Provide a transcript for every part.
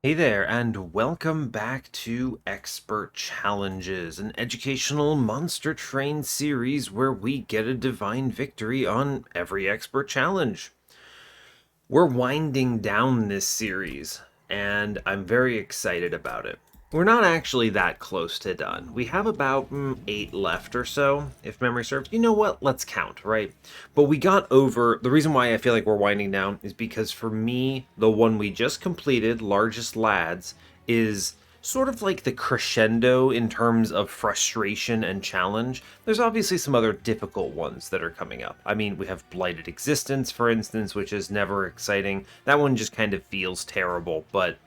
Hey there, and welcome back to Expert Challenges, an educational monster train series where we get a divine victory on every expert challenge. We're winding down this series, and I'm very excited about it. We're not actually that close to done. We have about 8 left or so, if memory serves. You know what? Let's count, right? But we got over. The reason why I feel like we're winding down is because for me, the one we just completed, Largest Lads, is sort of like the crescendo in terms of frustration and challenge. There's obviously some other difficult ones that are coming up. I mean, we have Blighted Existence, for instance, which is never exciting. That one just kind of feels terrible, but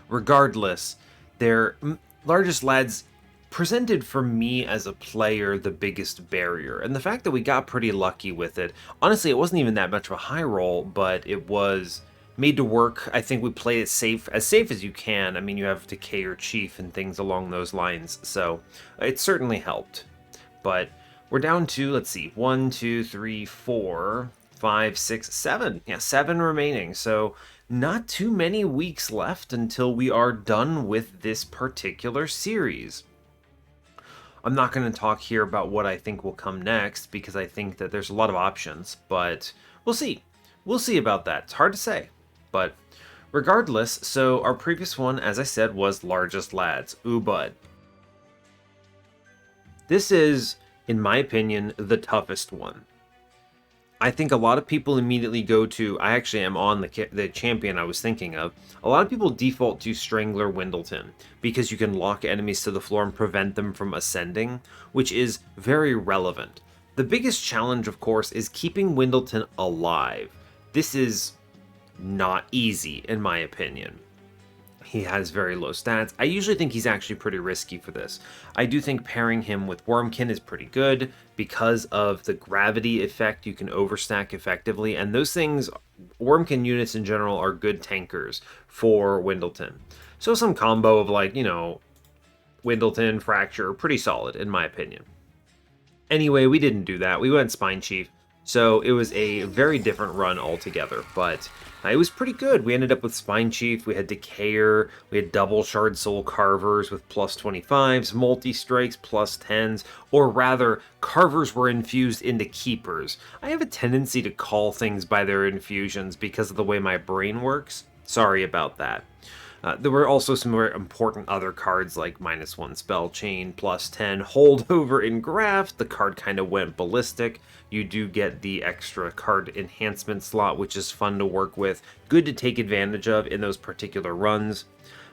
regardless, their Largest Lads presented for me as a player the biggest barrier. And the fact that we got pretty lucky with it, honestly, it wasn't even that much of a high roll, but it was made to work. I think we played it safe as you can. I mean, you have Decay or Chief and things along those lines, so it certainly helped. But we're down to, let's see, 1, 2, 3, 4, 5, 6, 7. Yeah, 7 remaining. So not too many weeks left until we are done with this particular series. I'm not going to talk here about what I think will come next because I think that there's a lot of options, but we'll see. We'll see about that. It's hard to say. But regardless, so our previous one, as I said, was Largest Lads. Ooh, bud. This is, in my opinion, the toughest one. I think a lot of people immediately go to, I actually am on the champion I was thinking of. A lot of people default to Strangler Windleton because you can lock enemies to the floor and prevent them from ascending, which is very relevant. The biggest challenge, of course, is keeping Windleton alive. This is not easy, in my opinion. He has very low stats. I usually think he's actually pretty risky for this. I do think pairing him with Wormkin is pretty good because of the gravity effect. You can overstack effectively, and those things, Wormkin units in general, are good tankers for Windleton. So some combo of Windleton, Fracture, pretty solid in my opinion. Anyway, we didn't do that. We went Spine Chief. So it was a very different run altogether, but it was pretty good. We ended up with Spine Chief, we had Decayer, we had double Shard Soul Carvers with plus 25s, multi-strikes plus 10s, or rather, Carvers were infused into Keepers. I have a tendency to call things by their infusions because of the way my brain works. Sorry about that. There were also some very important other cards like -1 Spell Chain, plus 10 Holdover in Graft. The card kind of went ballistic. You do get the extra card enhancement slot, which is fun to work with. Good to take advantage of in those particular runs.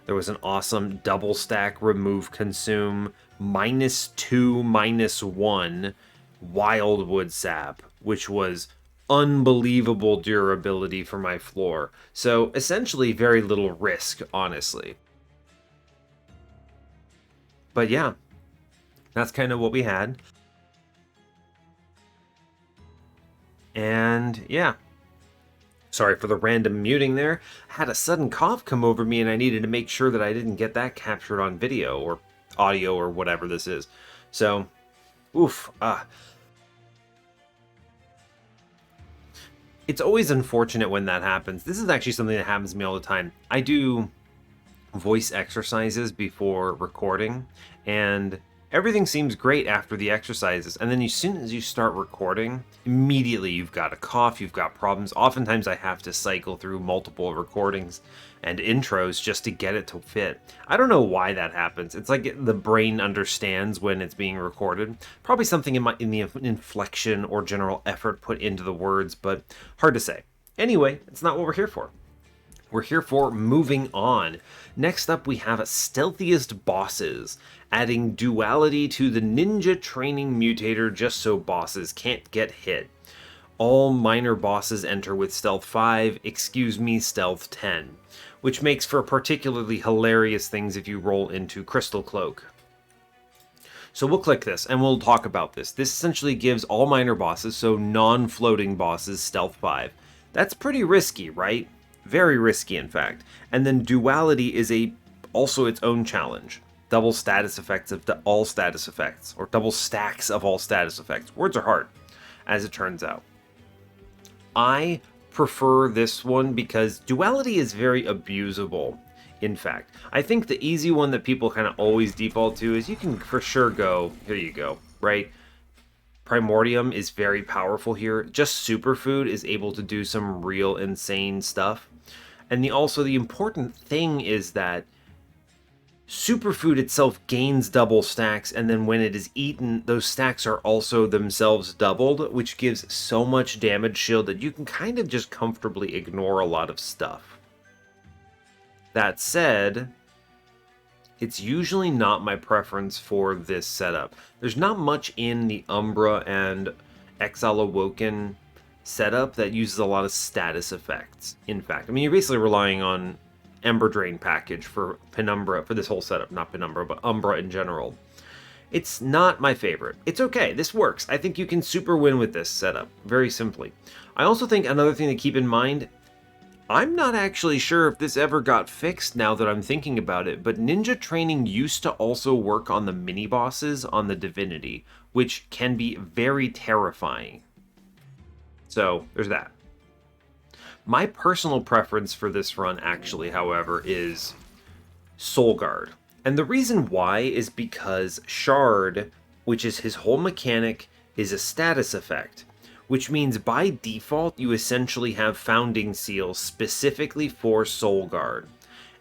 There was an awesome double stack remove consume, -2, -1 Wildwood Sap, which was unbelievable durability for my floor. So essentially very little risk, honestly. But yeah, that's kind of what we had. And yeah, sorry for the random muting there. I had a sudden cough come over me and I needed to make sure that I didn't get that captured on video or audio or whatever this is. So, oof, it's always unfortunate when that happens. This is actually something that happens to me all the time. I do voice exercises before recording, and everything seems great after the exercises. And then as soon as you start recording, immediately you've got a cough, you've got problems. Oftentimes I have to cycle through multiple recordings and intros just to get it to fit. I don't know why that happens. It's like the brain understands when it's being recorded. Probably something in the inflection or general effort put into the words, but hard to say. Anyway, it's not what we're here for. We're here for moving on. Next up, we have Stealthiest Bosses, adding duality to the ninja training mutator just so bosses can't get hit. All minor bosses enter with Stealth 5, Stealth 10, which makes for particularly hilarious things if you roll into Crystal Cloak. So we'll click this and we'll talk about this. This essentially gives all minor bosses, so non-floating bosses, Stealth 5. That's pretty risky, right? Very risky, in fact. And then duality is also its own challenge. Double status effects of all status effects, or double stacks of all status effects. Words are hard, as it turns out. I prefer this one because duality is very abusable in fact. I think the easy one that people kind of always default to is you can for sure go, here you go, right? Primordium is very powerful here. Just Superfood is able to do some real insane stuff. And also the important thing is that Superfood itself gains double stacks, and then when it is eaten, those stacks are also themselves doubled, which gives so much damage shield that you can kind of just comfortably ignore a lot of stuff. That said, it's usually not my preference for this setup. There's not much in the Umbra and Exile Awoken setup that uses a lot of status effects, in fact. I mean, you're basically relying on Ember Drain package for Penumbra, for this whole setup, not Penumbra, but Umbra in general. It's not my favorite. It's okay, this works. I think you can super win with this setup, very simply. I also think another thing to keep in mind, I'm not actually sure if this ever got fixed now that I'm thinking about it, but ninja training used to also work on the mini-bosses on the Divinity, which can be very terrifying. So, there's that. My personal preference for this run, actually, however, is Soul Guard. And the reason why is because Shard, which is his whole mechanic, is a status effect, which means by default you essentially have Founding Seal specifically for Soul Guard.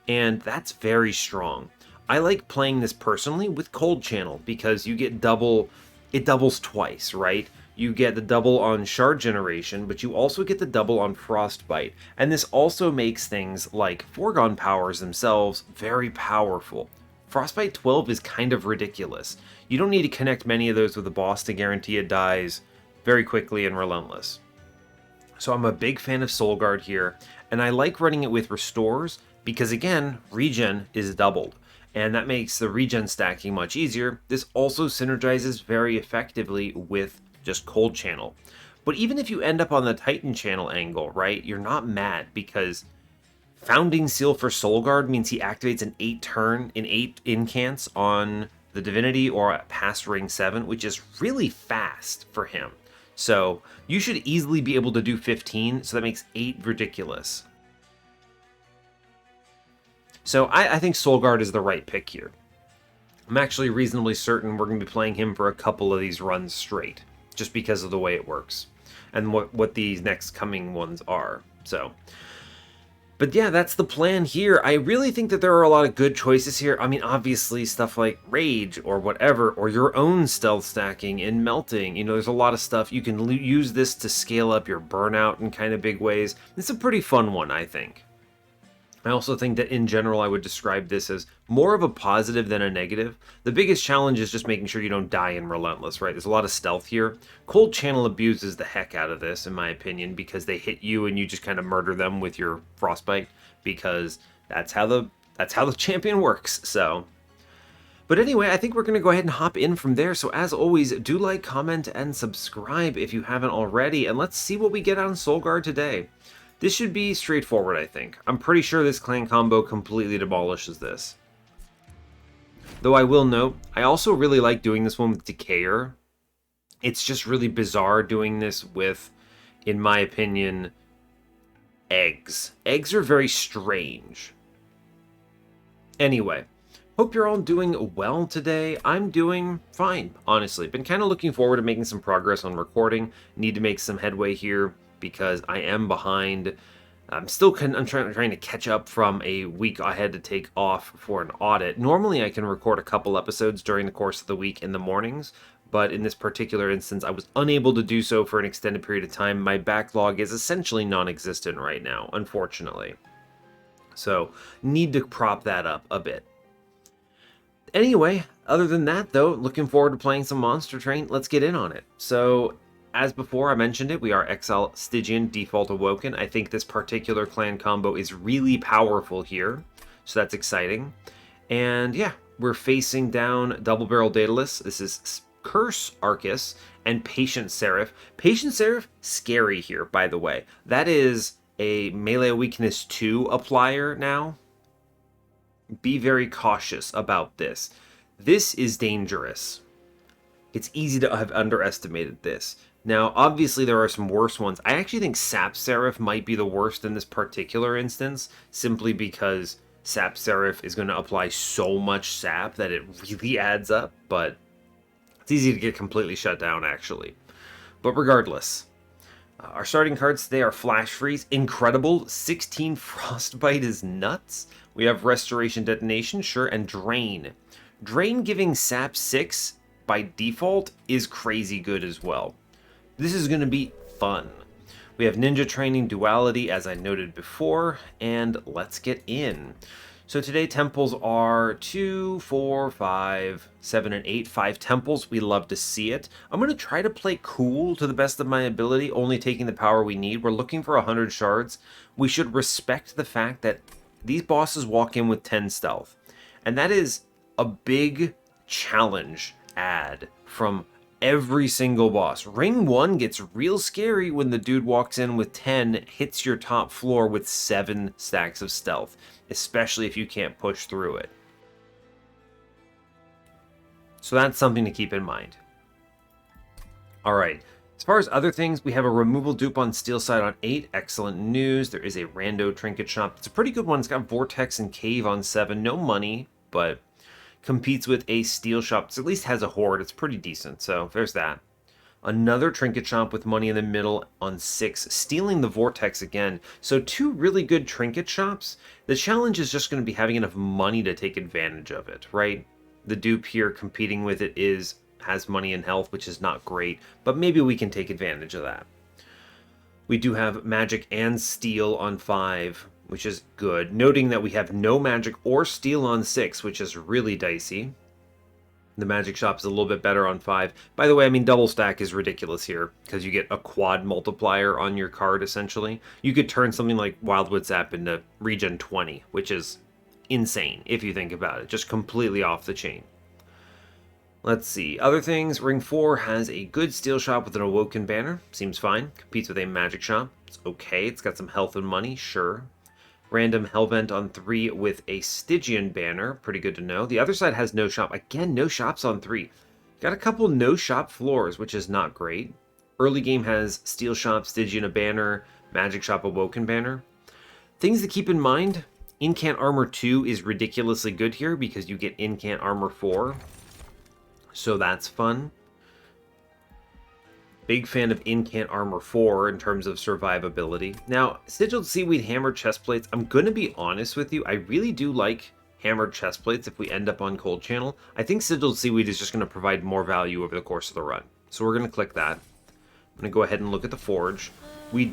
And that's very strong. I like playing this personally with Cold Channel because you get double, it doubles twice, right? You get the double on Shard Generation, but you also get the double on Frostbite. And this also makes things like Foregone Powers themselves very powerful. Frostbite 12 is kind of ridiculous. You don't need to connect many of those with the boss to guarantee it dies very quickly and relentless. So I'm a big fan of Soul Guard here, and I like running it with Restores because, again, regen is doubled. And that makes the regen stacking much easier. This also synergizes very effectively with just Cold Channel. But even if you end up on the Titan Channel angle, right, you're not mad because Founding Seal for Soul Guard means he activates an 8 incants on the Divinity or past ring 7, which is really fast for him. So you should easily be able to do 15, so that makes 8 ridiculous. So I think Soul Guard is the right pick here. I'm actually reasonably certain we're going to be playing him for a couple of these runs straight, just because of the way it works and what these next coming ones are. So, but yeah, that's the plan here. I really think that there are a lot of good choices here. I mean, obviously stuff like Rage or whatever, or your own stealth stacking and melting. You know, there's a lot of stuff. You can use this to scale up your burnout in kind of big ways. It's a pretty fun one, I think. I also think that in general I would describe this as more of a positive than a negative. The biggest challenge is just making sure you don't die in Relentless, right? There's a lot of stealth here. Cold Channel abuses the heck out of this, in my opinion, because they hit you and you just kind of murder them with your Frostbite, because that's how the champion works, so. But anyway, I think we're going to go ahead and hop in from there. So as always, do like, comment, and subscribe if you haven't already, and let's see what we get on Soul Guard today. This should be straightforward, I think. I'm pretty sure this clan combo completely demolishes this. Though I will note, I also really like doing this one with Decayer. It's just really bizarre doing this with, in my opinion, eggs. Eggs are very strange. Anyway, hope you're all doing well today. I'm doing fine, honestly. Been kind of looking forward to making some progress on recording. Need to make some headway here, because I am behind. I'm trying to catch up from a week I had to take off for an audit. Normally I can record a couple episodes during the course of the week in the mornings, but in this particular instance I was unable to do so for an extended period of time. My backlog is essentially non-existent right now, unfortunately. So, need to prop that up a bit. Anyway, other than that though, looking forward to playing some Monster Train. Let's get in on it. So, as before, I mentioned it, we are Exile, Stygian, Default, Awoken. I think this particular clan combo is really powerful here, so that's exciting. And yeah, we're facing down Double Barrel Daedalus. This is Curse Arcus and Patient Seraph. Patient Seraph, scary here, by the way. That is a Melee Weakness 2 applier now. Be very cautious about this. This is dangerous. It's easy to have underestimated this. Now, obviously, there are some worse ones. I actually think Sap Seraph might be the worst in this particular instance, simply because Sap Seraph is going to apply so much sap that it really adds up, but it's easy to get completely shut down, actually. But regardless, our starting cards today are Flash Freeze, incredible. 16 Frostbite is nuts. We have Restoration Detonation, sure, and Drain. Drain giving Sap 6 by default is crazy good as well. This is going to be fun. We have Ninja Training Duality, as I noted before, and let's get in. So today temples are 2, 4, 5, 7, and 8. 5 temples. We love to see it. I'm going to try to play cool to the best of my ability, only taking the power we need. We're looking for 100 shards. We should respect the fact that these bosses walk in with 10 stealth. And that is a big challenge add from every single boss. Ring 1 gets real scary when the dude walks in with 10, hits your top floor with 7 stacks of stealth, especially if you can't push through it. So that's something to keep in mind. Alright, as far as other things, we have a removal dupe on Steel Side on 8. Excellent news. There is a rando trinket shop. It's a pretty good one. It's got Vortex and Cave on 7. No money, but competes with a steel shop. It at least has a horde. It's pretty decent, so there's that. Another trinket shop with money in the middle on 6, stealing the Vortex again. So 2 really good trinket shops. The challenge is just going to be having enough money to take advantage of it, right? The dupe here competing with it has money and health, which is not great, but maybe we can take advantage of that. We do have magic and steel on 5, which is good, noting that we have no magic or steel on 6, which is really dicey. The magic shop is a little bit better on 5. By the way, I mean, double stack is ridiculous here, because you get a quad multiplier on your card, essentially. You could turn something like Wildwood Zap into regen 20, which is insane, if you think about it. Just completely off the chain. Let's see. Other things. Ring 4 has a good steel shop with an Awoken banner. Seems fine. Competes with a magic shop. It's okay. It's got some health and money. Sure. Random Hellvent on 3 with a Stygian banner. Pretty good to know. The other side has no shop. Again, no shops on 3. Got a couple no shop floors, which is not great. Early game has Steel Shop, Stygian a banner, Magic Shop, Awoken banner. Things to keep in mind. Incant Armor 2 is ridiculously good here because you get Incant Armor 4. So that's fun. Big fan of Incant Armor 4 in terms of survivability. Now, Sigiled Seaweed Hammered Chestplates, I'm going to be honest with you, I really do like Hammered Chestplates if we end up on Cold Channel. I think Sigiled Seaweed is just going to provide more value over the course of the run. So we're going to click that. I'm going to go ahead and look at the Forge. We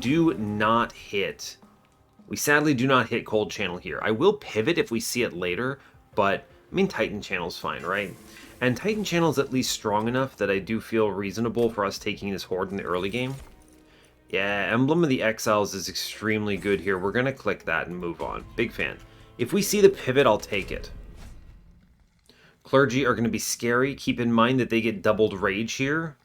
sadly do not hit Cold Channel here. I will pivot if we see it later, but I mean, Titan Channel's fine, right? And Titan Channel is at least strong enough that I do feel reasonable for us taking this horde in the early game. Yeah, Emblem of the Exiles is extremely good here. We're going to click that and move on. Big fan. If we see the pivot, I'll take it. Clergy are going to be scary. Keep in mind that they get doubled rage here.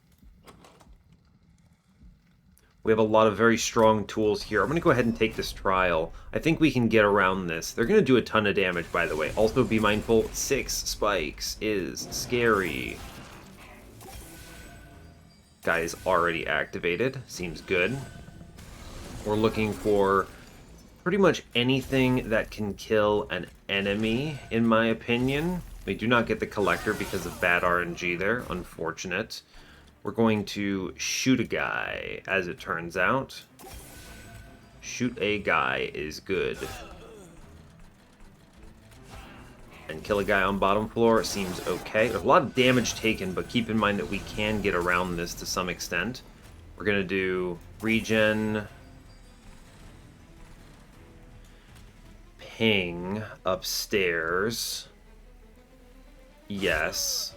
We have a lot of very strong tools here. I'm going to go ahead and take this trial. I think we can get around this. They're going to do a ton of damage, by the way. Also, be mindful, 6 spikes is scary. Guy is already activated. Seems good. We're looking for pretty much anything that can kill an enemy, in my opinion. We do not get the Collector because of bad RNG there. Unfortunate. We're going to shoot a guy, as it turns out. Shoot a guy is good. And kill a guy on bottom floor seems okay. There's a lot of damage taken, but keep in mind that we can get around this to some extent. We're going to do regen, ping upstairs. Yes.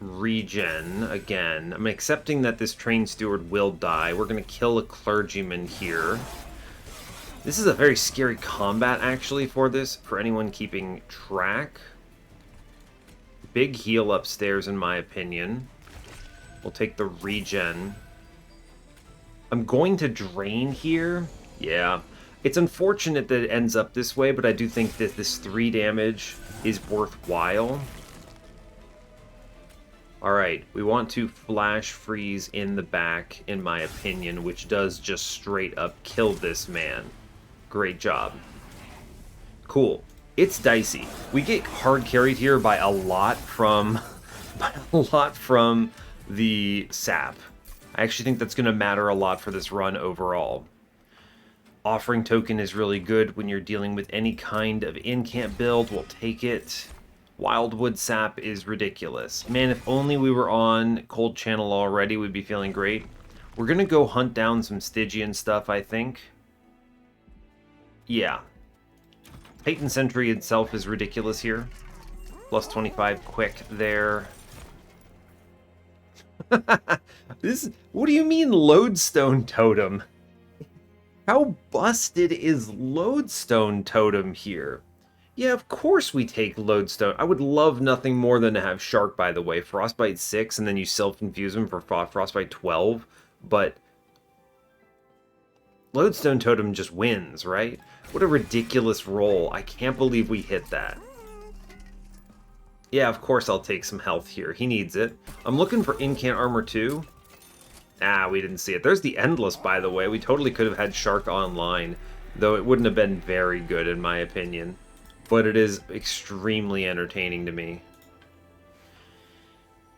Regen again. I'm accepting that this train steward will die. We're going to kill a clergyman here. This is a very scary combat, actually, for anyone keeping track. Big heal upstairs, in my opinion. We'll take the regen. I'm going to drain here. Yeah. It's unfortunate that it ends up this way, but I do think that this 3 damage is worthwhile. Alright, we want to flash freeze in the back, in my opinion, which does just straight up kill this man. Great job. Cool. It's dicey. We get hard carried here by a lot from the sap. I actually think that's going to matter a lot for this run overall. Offering token is really good when you're dealing with any kind of incant build. We'll take it. Wildwood sap is ridiculous. Man, if only we were on Cold Channel already, we'd be feeling great. We're going to go hunt down some Stygian stuff, I think. Yeah. Titan Sentry itself is ridiculous here. Plus 25 quick there. What do you mean Lodestone Totem? How busted is Lodestone Totem here? Yeah, of course we take Lodestone. I would love nothing more than to have Shark, by the way. Frostbite 6, and then you self-infuse him for Frostbite 12. But Lodestone Totem just wins, right? What a ridiculous roll. I can't believe we hit that. Yeah, of course I'll take some health here. He needs it. I'm looking for Incant Armor too. Ah, we didn't see it. There's the Endless, by the way. We totally could have had Shark online, though it wouldn't have been very good in my opinion. But it is extremely entertaining to me.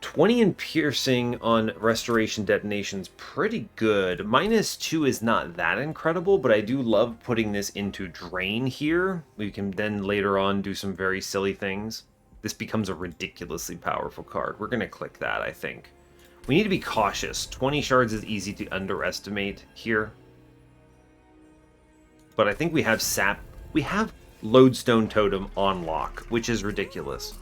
20 in piercing on restoration detonation's pretty good. -2 is not that incredible, but I do love putting this into drain here. We can then later on do some very silly things. This becomes a ridiculously powerful card. We're going to click that, I think. We need to be cautious. 20 shards is easy to underestimate here. But I think we have sap. We have Lodestone Totem on lock, which is ridiculous.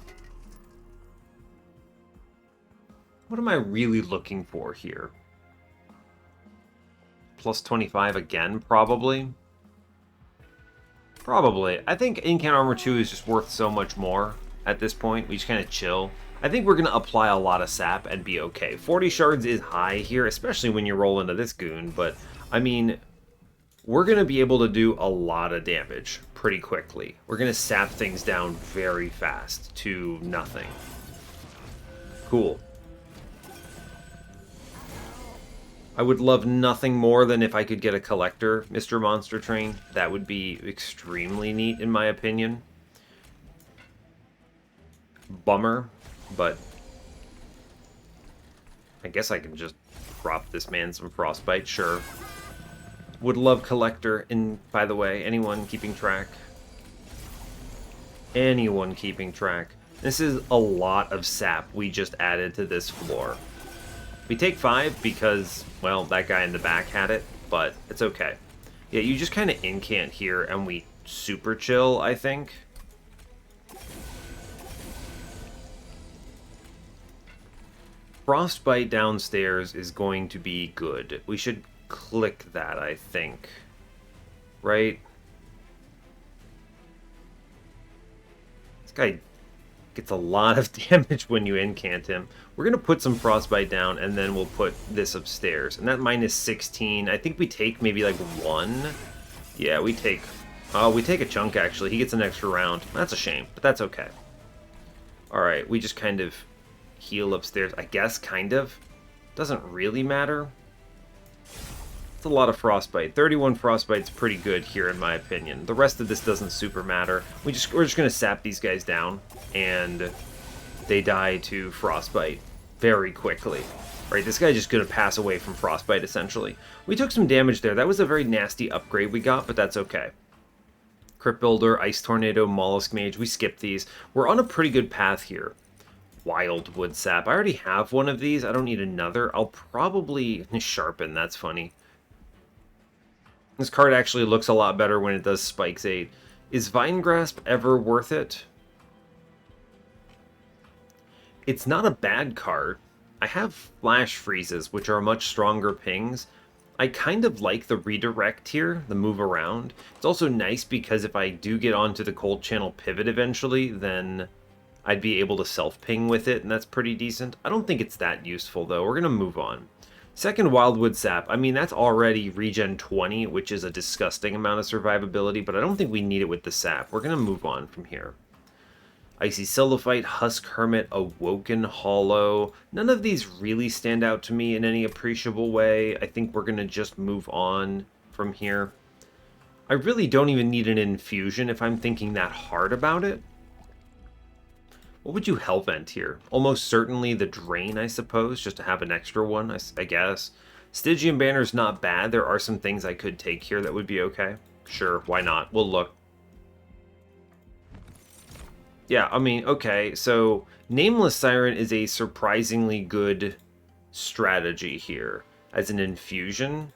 What am I really looking for here? Plus 25 again, probably. Probably. I think Incant Armor 2 is just worth so much more at this point. We just kind of chill. I think we're going to apply a lot of sap and be okay. 40 shards is high here, especially when you roll into this goon, but I mean, we're going to be able to do a lot of damage pretty quickly. We're going to sap things down very fast to nothing. Cool. I would love nothing more than if I could get a collector, Mr. Monster Train. That would be extremely neat, in my opinion. Bummer, but I guess I can just drop this man some Frostbite, sure. Would love collector, and by the way, anyone keeping track? Anyone keeping track? This is a lot of sap we just added to this floor. We take 5 because, well, that guy in the back had it, but it's okay. Yeah, you just kind of incant here, and we super chill, I think. Frostbite downstairs is going to be good. We should click that, I think. Right? This guy gets a lot of damage when you incant him. We're going to put some Frostbite down, and then we'll put this upstairs. And that -16, I think we take maybe like 1. Yeah, we take a chunk, actually. He gets an extra round. That's a shame, but that's okay. Alright, we just kind of heal upstairs. I guess, kind of. Doesn't really matter. It's a lot of Frostbite. 31 Frostbite's pretty good here, in my opinion. The rest of this doesn't super matter. We're just going to sap these guys down, and they die to Frostbite very quickly. Right, this guy's just going to pass away from Frostbite, essentially. We took some damage there. That was a very nasty upgrade we got, but that's okay. Crypt Builder, Ice Tornado, Mollusk Mage. We skipped these. We're on a pretty good path here. Wildwood Sap. I already have one of these. I don't need another. I'll probably sharpen. That's funny. This card actually looks a lot better when it does Spikes 8. Is Vine Grasp ever worth it? It's not a bad card. I have Flash Freezes, which are much stronger pings. I kind of like the redirect here, the move around. It's also nice because if I do get onto the Cold Channel pivot eventually, then I'd be able to self-ping with it, and that's pretty decent. I don't think it's that useful, though. We're going to move on. Second Wildwood Sap. I mean, that's already regen 20, which is a disgusting amount of survivability, but I don't think we need it with the sap. We're going to move on from here. Icy Silophyte, Husk Hermit, Awoken Hollow. None of these really stand out to me in any appreciable way. I think we're going to just move on from here. I really don't even need an infusion if I'm thinking that hard about it. What would you Hellvent here? Almost certainly the Drain, I suppose, just to have an extra one, I guess. Stygian Banner's not bad. There are some things I could take here that would be okay. Sure, why not? We'll look. Yeah, I mean, okay, so Nameless Siren is a surprisingly good strategy here as an infusion.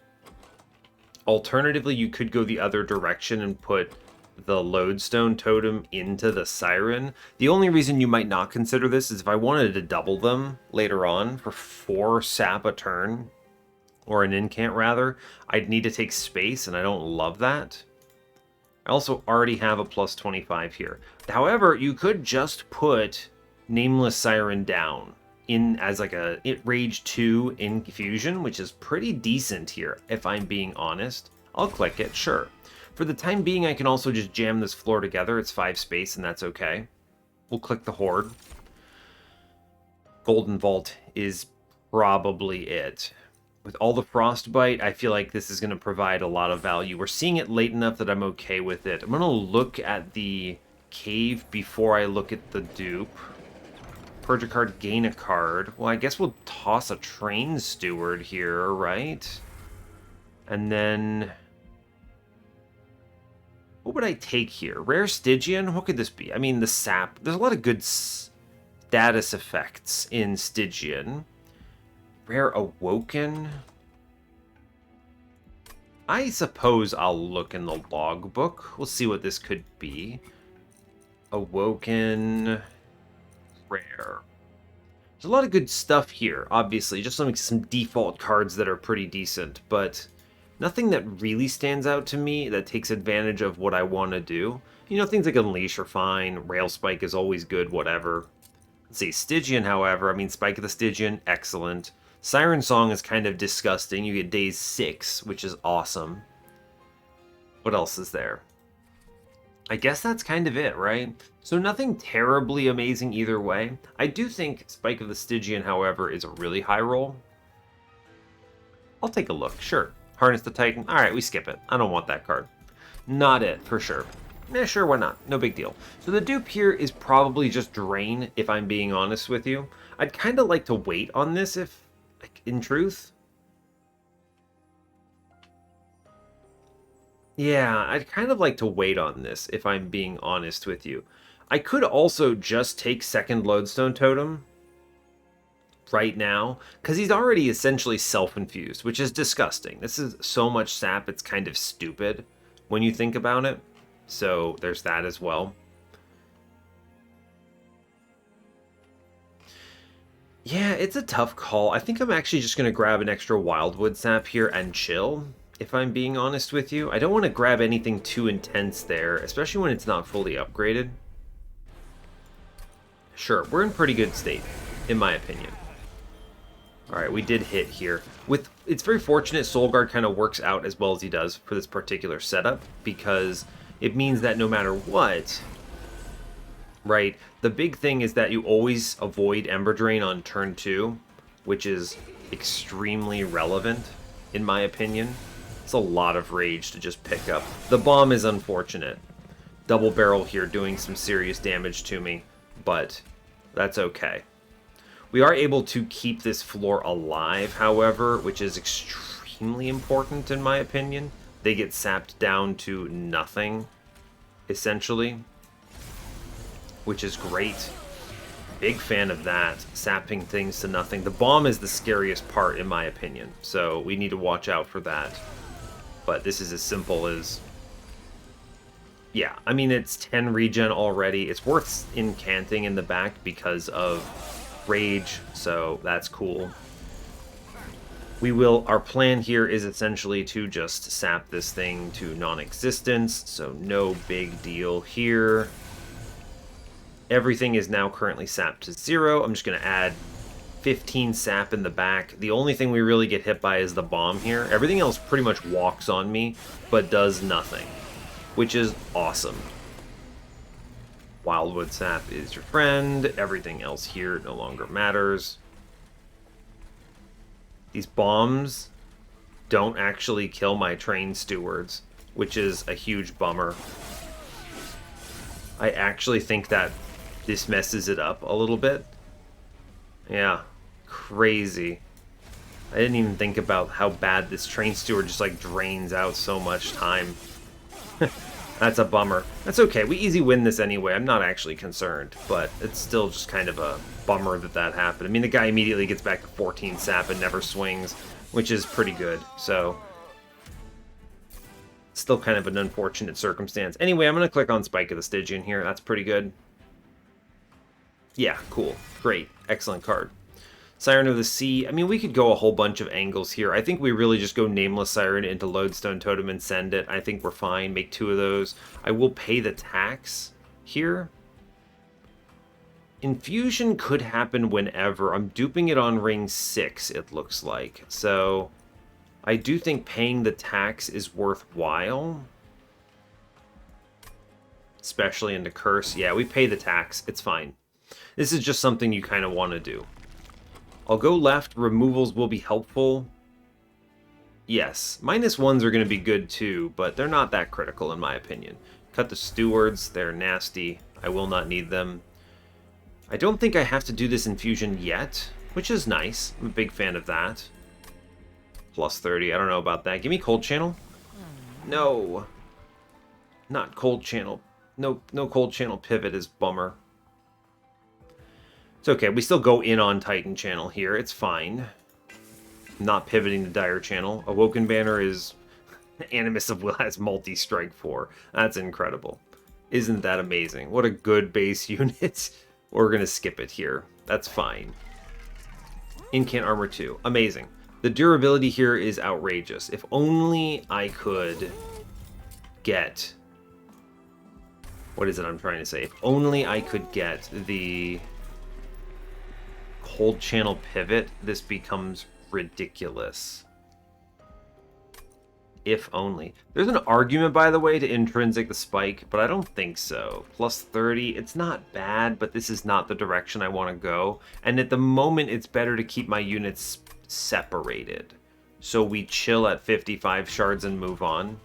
Alternatively, you could go the other direction and put the Lodestone Totem into the Siren. The only reason you might not consider this is if I wanted to double them later on for 4 sap a turn, or an incant rather, I'd need to take space, and I don't love that. I also already have a plus 25 here. However, you could just put Nameless Siren down in as like a Rage 2 infusion, which is pretty decent here, if I'm being honest. I'll click it, sure. For the time being, I can also just jam this floor together. It's 5 space, and that's okay. We'll click the Horde. Golden Vault is probably it. With all the Frostbite, I feel like this is going to provide a lot of value. We're seeing it late enough that I'm okay with it. I'm going to look at the cave before I look at the dupe. Purge a card, gain a card. Well, I guess we'll toss a Train Steward here, right? And then... what would I take here? Rare Stygian? What could this be? I mean, the sap. There's a lot of good status effects in Stygian. Rare Awoken? I suppose I'll look in the logbook. We'll see what this could be. Awoken... rare. There's a lot of good stuff here, obviously. Just some default cards that are pretty decent, but nothing that really stands out to me that takes advantage of what I want to do. You know, things like Unleash are fine. Rail Spike is always good, whatever. Let's see, Stygian, however, I mean, Spike of the Stygian, excellent. Siren Song is kind of disgusting. You get days 6, which is awesome. What else is there? I guess that's kind of it, right? So nothing terribly amazing either way. I do think Spike of the Stygian, however, is a really high roll. I'll take a look, sure. Harness the Titan. Alright, we skip it. I don't want that card. Not it, for sure. Sure, why not? No big deal. So the dupe here is probably just Drain, if I'm being honest with you. I'd kind of like to wait on this if, like, in truth. Yeah, I'd kind of like to wait on this, if I'm being honest with you. I could also just take second Lodestone Totem right now, because he's already essentially self-infused, which is disgusting. This is so much sap, it's kind of stupid when you think about it. So there's that as well. Yeah, it's a tough call. I think I'm actually just going to grab an extra Wildwood Sap here and chill, if I'm being honest with you. I don't want to grab anything too intense there, especially when it's not fully upgraded. Sure, we're in pretty good state, in my opinion. Alright, we did hit here. It's very fortunate Soulguard kind of works out as well as he does for this particular setup, because it means that no matter what, right, the big thing is that you always avoid Ember Drain on turn 2, which is extremely relevant, in my opinion. It's a lot of rage to just pick up. The bomb is unfortunate. Double barrel here doing some serious damage to me, but that's okay. We are able to keep this floor alive, however, which is extremely important in my opinion. They get sapped down to nothing, essentially, which is great. Big fan of that, sapping things to nothing. The bomb is the scariest part in my opinion, so we need to watch out for that. But this is as simple as... yeah, I mean, it's 10 regen already. It's worth incanting in the back because of rage, so that's cool. Our plan here is essentially to just sap this thing to non-existence, so no big deal here. Everything is now currently sapped to 0. I'm just going to add 15 sap in the back. The only thing we really get hit by is the bomb here. Everything else pretty much walks on me, but does nothing, which is awesome. Wildwood Sap is your friend. Everything else here no longer matters. These bombs don't actually kill my train stewards, which is a huge bummer. I actually think that this messes it up a little bit. Yeah, crazy. I didn't even think about how bad this train steward just like drains out so much time. That's a bummer. That's okay, we easy win this anyway. I'm not actually concerned, but it's still just kind of a bummer that that happened. I mean, the guy immediately gets back to 14 sap and never swings, which is pretty good, so... Still kind of an unfortunate circumstance. Anyway, I'm going to click on Spike of the Stygian here. That's pretty good. Yeah, cool. Great. Excellent card. Siren of the Sea. I mean, we could go a whole bunch of angles here. I think we really just go Nameless Siren into Lodestone Totem and send it. I think we're fine. Make 2 of those. I will pay the tax here. Infusion could happen whenever. I'm duping it on ring 6, it looks like. So... I do think paying the tax is worthwhile. Especially into Curse. Yeah, we pay the tax. It's fine. This is just something you kind of want to do. I'll go left. Removals will be helpful. Yes. -1s are going to be good too, but they're not that critical in my opinion. Cut the Stewards. They're nasty. I will not need them. I don't think I have to do this infusion yet, which is nice. I'm a big fan of that. Plus 30. I don't know about that. Give me Cold Channel. No. Not Cold Channel. No Cold Channel pivot is bummer. It's okay. We still go in on Titan Channel here. It's fine. Not pivoting to Dire Channel. Awoken Banner is... Animus of Will has multi-strike 4. That's incredible. Isn't that amazing? What a good base unit. We're going to skip it here. That's fine. Incant Armor 2. Amazing. The durability here is outrageous. If only I could get... What is it I'm trying to say? If only I could get the Cold Channel pivot, this becomes ridiculous. If only. There's an argument, by the way, to intrinsic the Spike, but I don't think so. Plus 30, it's not bad, but this is not the direction I want to go. And at the moment, it's better to keep my units separated. So we chill at 55 shards and move on.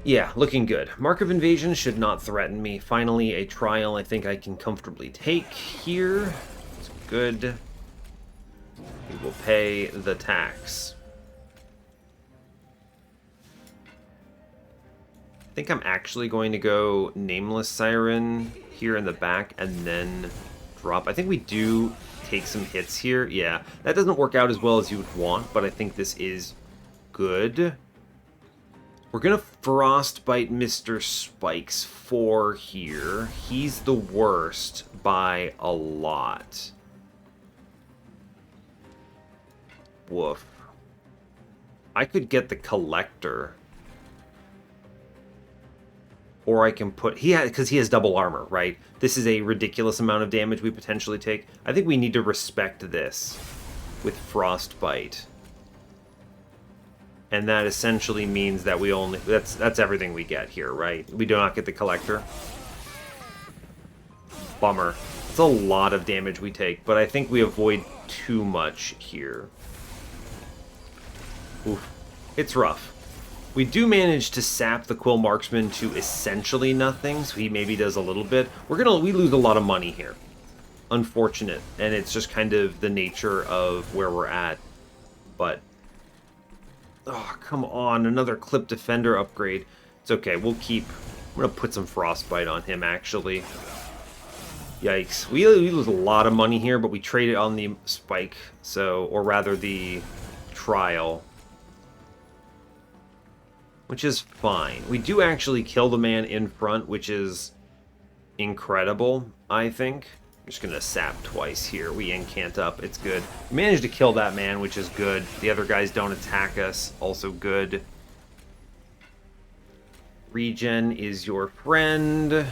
Yeah, looking good. Mark of Invasion should not threaten me. Finally, a trial I think I can comfortably take here. It's good. We will pay the tax. I think I'm actually going to go Nameless Siren here in the back and then drop. I think we do take some hits here. Yeah, that doesn't work out as well as you would want, but I think this is good. We're going to Frostbite Mr. Spikes 4 here. He's the worst by a lot. Woof. I could get the Collector. Or I can put... because he has double armor, right? This is a ridiculous amount of damage we potentially take. I think we need to respect this with Frostbite. And that essentially means that we only... That's everything we get here, right? We do not get the Collector. Bummer. It's a lot of damage we take, but I think we avoid too much here. Oof. It's rough. We do manage to sap the Quill Marksman to essentially nothing, so he maybe does a little bit. We lose a lot of money here. Unfortunate, and it's just kind of the nature of where we're at. But, oh, come on, another Clip Defender upgrade. It's okay, we'll keep... I'm going to put some Frostbite on him, actually. Yikes. We lose a lot of money here, but we trade it on the Spike, so, or rather the Trial. Which is fine. We do actually kill the man in front, which is incredible, I think. I'm just going to sap twice here. We incant up. It's good. We managed to kill that man, which is good. The other guys don't attack us. Also good. Regen is your friend.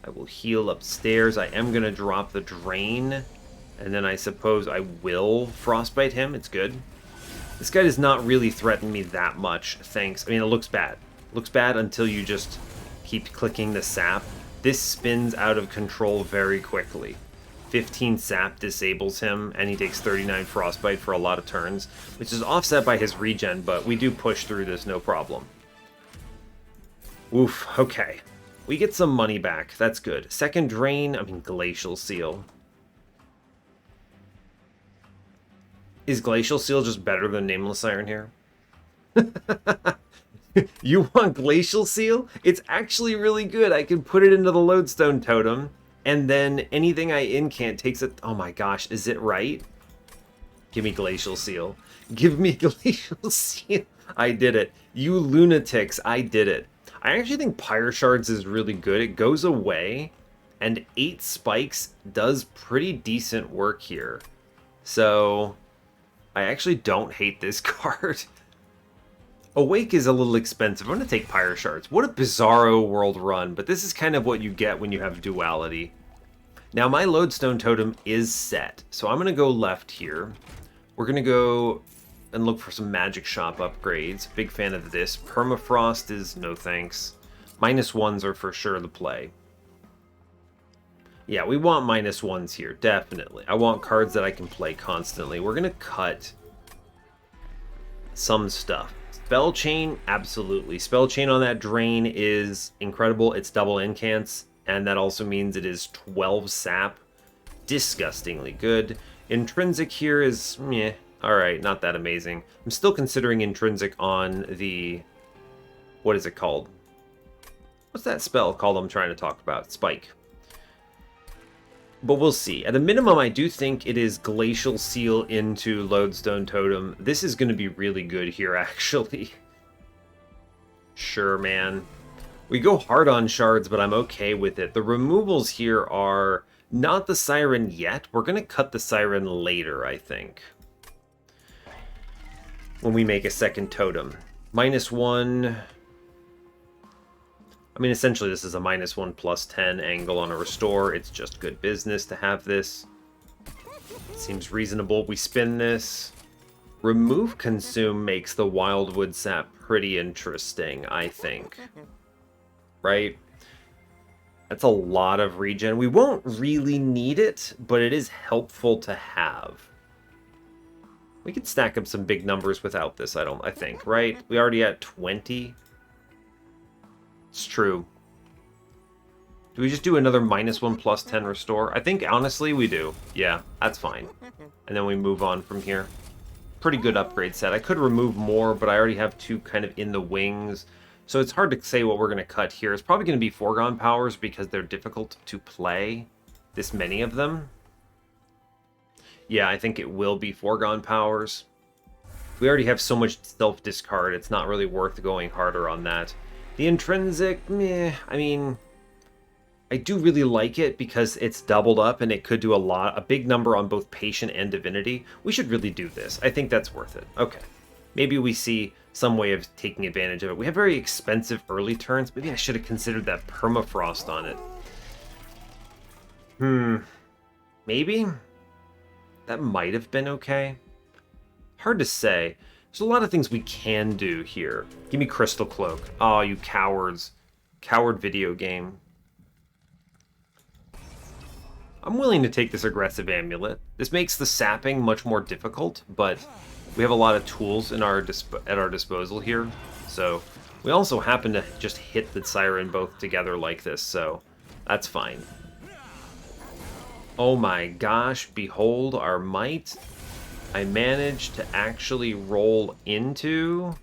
I will heal upstairs. I am going to drop the Drain. And then I suppose I will Frostbite him. It's good. This guy does not really threaten me that much, thanks. I mean, it looks bad. It looks bad until you just keep clicking the sap. This spins out of control very quickly. 15 sap disables him, and he takes 39 frostbite for a lot of turns, which is offset by his regen, but we do push through this no problem. Oof, okay. We get some money back. That's good. Second drain, Glacial Seal. Is Glacial Seal just better than Nameless Iron here? You want Glacial Seal? It's actually really good. I can put it into the Lodestone Totem, and then anything I incant takes it. Oh my gosh, is it right? Give me Glacial Seal. Give me Glacial Seal. I did it. You lunatics, I did it. I actually think Pyre Shards is really good. It goes away, and 8 spikes does pretty decent work here. So, I actually don't hate this card. Awake is a little expensive. I'm going to take Pyre Shards. What a bizarro world run, but this is kind of what you get when you have duality. Now, my Lodestone Totem is set, so I'm going to go left here. We're going to go and look for some Magic Shop upgrades. Big fan of this. Permafrost is no thanks. -1s are for sure the play. Yeah, we want -1s here, definitely. I want cards that I can play constantly. We're going to cut some stuff. Spell Chain, absolutely. Spell Chain on that drain is incredible. It's double incants, and that also means it is 12 sap. Disgustingly good. Intrinsic here is, meh. Alright, not that amazing. I'm still considering Intrinsic on the... What is it called? What's that spell called I'm trying to talk about? Spike. But we'll see. At a minimum, I do think it is Glacial Seal into Lodestone Totem. This is going to be really good here, actually. Sure, man. We go hard on shards, but I'm okay with it. The removals here are not the Siren yet. We're going to cut the Siren later, I think, when we make a second totem. -1... essentially this is a -1 +10 angle on a restore. It's just good business to have this. Seems reasonable. We spin this. Remove Consume makes the Wildwood Sap pretty interesting, I think. Right? That's a lot of regen. We won't really need it, but it is helpful to have. We could stack up some big numbers without this, I think, right? We already at 20. It's true. Do we just do another -1 +10 restore? I think, honestly, we do. Yeah, that's fine. And then we move on from here. Pretty good upgrade set. I could remove more, but I already have 2 kind of in the wings. So it's hard to say what we're going to cut here. It's probably going to be Foregone Powers because they're difficult to play. This many of them. Yeah, I think it will be Foregone Powers. We already have so much self-discard, it's not really worth going harder on that. The Intrinsic, meh, I do really like it because it's doubled up and it could do a big number on both Patient and Divinity. We should really do this. I think that's worth it. Okay. Maybe we see some way of taking advantage of it. We have very expensive early turns. Maybe I should have considered that Permafrost on it. Maybe? That might have been okay. Hard to say. There's a lot of things we can do here. Give me Crystal Cloak. Oh, you cowards. Coward video game. I'm willing to take this aggressive amulet. This makes the sapping much more difficult, but we have a lot of tools at our disposal here. So we also happen to just hit the Siren both together like this, so that's fine. Oh my gosh, behold our might. I managed to actually roll into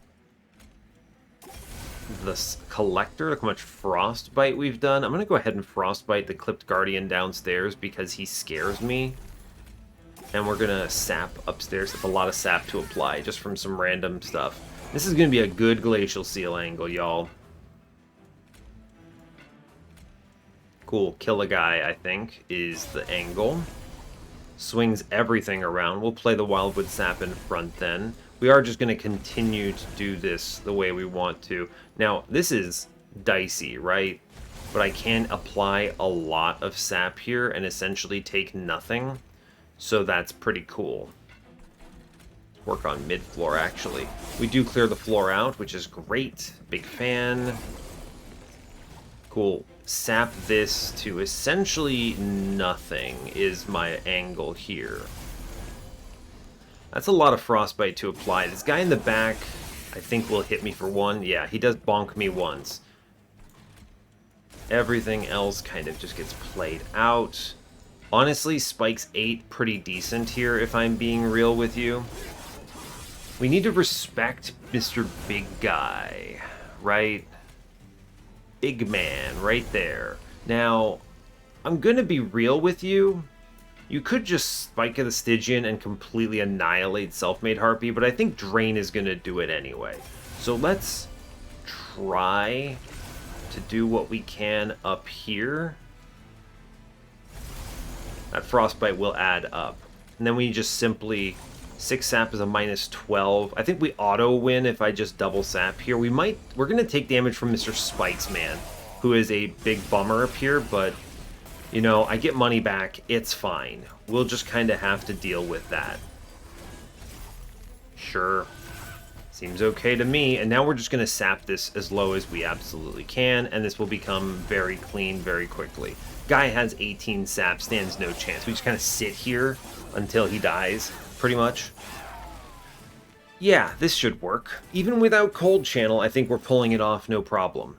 the Collector. Look how much Frostbite we've done. I'm going to go ahead and Frostbite the Clipped Guardian downstairs because he scares me. And we're going to sap upstairs. That's a lot of sap to apply just from some random stuff. This is going to be a good Glacial Seal angle, y'all. Cool. Kill a guy, I think, is the angle. Swings everything around. We'll play the Wildwood Sap in front then. We are just going to continue to do this the way we want to. Now, this is dicey, right? But I can apply a lot of sap here and essentially take nothing. So that's pretty cool. Work on mid-floor, actually. We do clear the floor out, which is great. Big fan. Cool. Sap this to essentially nothing is my angle here. That's a lot of frostbite to apply. This guy in the back, I think, will hit me for one. Yeah, he does bonk me once. Everything else kind of just gets played out. Honestly, Spike's 8 pretty decent here, if I'm being real with you. We need to respect Mr. Big Guy, right? Big man, right there. Now, I'm gonna be real with you. You could just Spike the Stygian and completely annihilate Self-Made Harpy, but I think Drain is gonna do it anyway. So let's try to do what we can up here. That Frostbite will add up. And then we just simply... 6 sap is a minus 12. I think we auto-win if I just double sap here. We're going to take damage from Mr. Spikes, man, who is a big bummer up here, but, you know, I get money back. It's fine. We'll just kind of have to deal with that. Sure. Seems okay to me. And now we're just going to sap this as low as we absolutely can, and this will become very clean very quickly. Guy has 18 sap, stands no chance. We just kind of sit here until he dies, pretty much. Yeah, this should work. Even without Cold Channel, I think we're pulling it off no problem.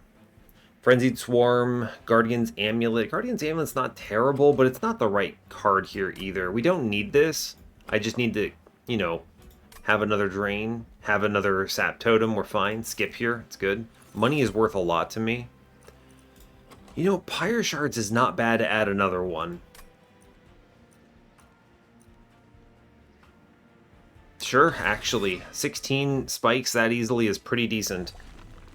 Frenzied Swarm, Guardian's Amulet. Guardian's Amulet's not terrible, but it's not the right card here either. We don't need this. I just need to, you know, have another Drain, have another Sap Totem. We're fine. Skip here. It's good. Money is worth a lot to me. You know, Pyre Shards is not bad to add another one. Sure, actually. 16 spikes that easily is pretty decent.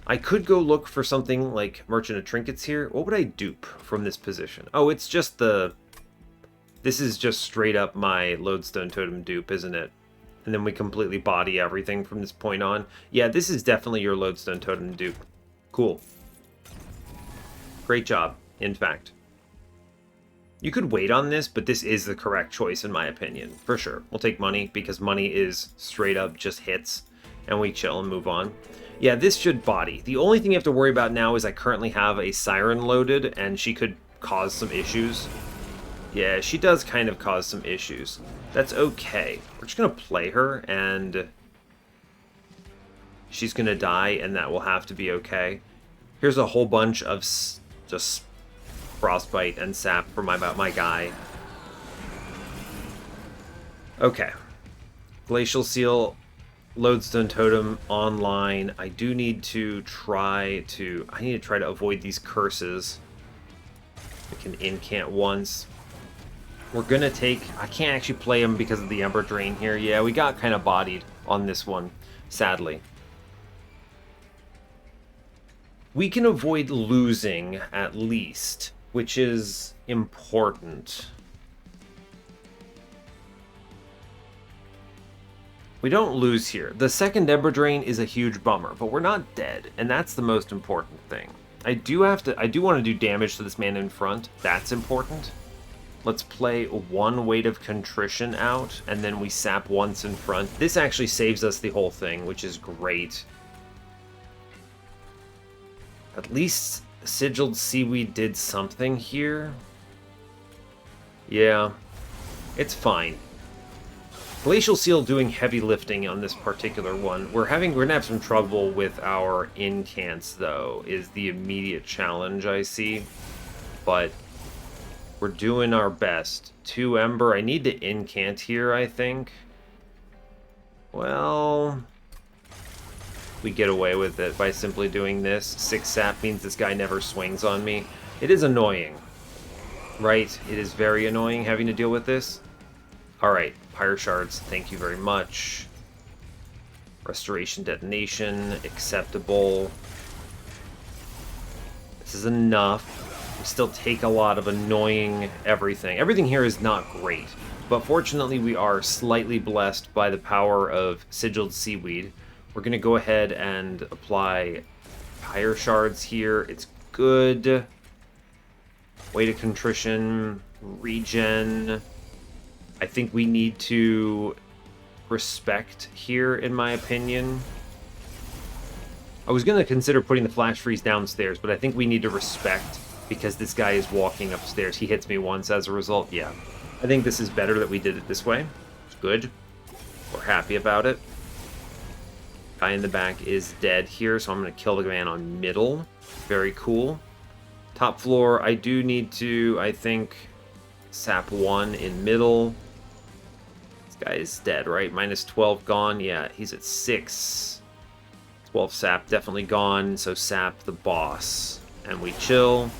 I could go look for something like Merchant of Trinkets here. What would I dupe from this position? Oh, it's just the... This is just straight up my Lodestone Totem dupe, isn't it? And then we completely body everything from this point on. Yeah, this is definitely your Lodestone Totem dupe. Cool. Great job, in fact. You could wait on this, but this is the correct choice in my opinion, for sure. We'll take money, because money is straight up just hits, and we chill and move on. Yeah, this should body. The only thing you have to worry about now is I currently have a Siren loaded, and she could cause some issues. Yeah, she does kind of cause some issues. That's okay. We're just going to play her, and she's going to die, and that will have to be okay. Here's a whole bunch of just Frostbite and Sap for my guy. Okay. Glacial Seal, Lodestone Totem online. I do need to try to... I need to try to avoid these curses. We can incant once. We're gonna take... I can't actually play him because of the Ember Drain here. Yeah, we got kind of bodied on this one, sadly. We can avoid losing, at least, which is important. We don't lose here. The second Ember Drain is a huge bummer, but we're not dead, and that's the most important thing. I do want to do damage to this man in front. That's important. Let's play one Weight of Contrition out, and then we sap once in front. This actually saves us the whole thing, which is great. At least Sigiled Seaweed did something here. Yeah, it's fine. Glacial Seal doing heavy lifting on this particular one. We're gonna have some trouble with our incants, though, is the immediate challenge I see. But we're doing our best. 2 Ember. I need to incant here, I think. Well, we get away with it by simply doing this. 6 sap means this guy never swings on me. It is annoying, right? It is very annoying having to deal with this. Alright, Pyre Shards, thank you very much. Restoration Detonation, acceptable. This is enough. We still take a lot of annoying everything. Everything here is not great, but fortunately we are slightly blessed by the power of Sigiled Seaweed. We're going to go ahead and apply Pyre Shards here. It's good. Weight of Contrition, regen. I think we need to respect here, in my opinion. I was going to consider putting the Flash Freeze downstairs, but I think we need to respect, because this guy is walking upstairs. He hits me once as a result. Yeah. I think this is better that we did it this way. It's good. We're happy about it. Guy in the back is dead here, so I'm going to kill the man on middle. Very cool. Top floor, I do need to, I think, sap 1 in middle. This guy is dead, right? Minus 12 gone. Yeah, he's at 6. 12 sap definitely gone, so sap the boss. And we chill.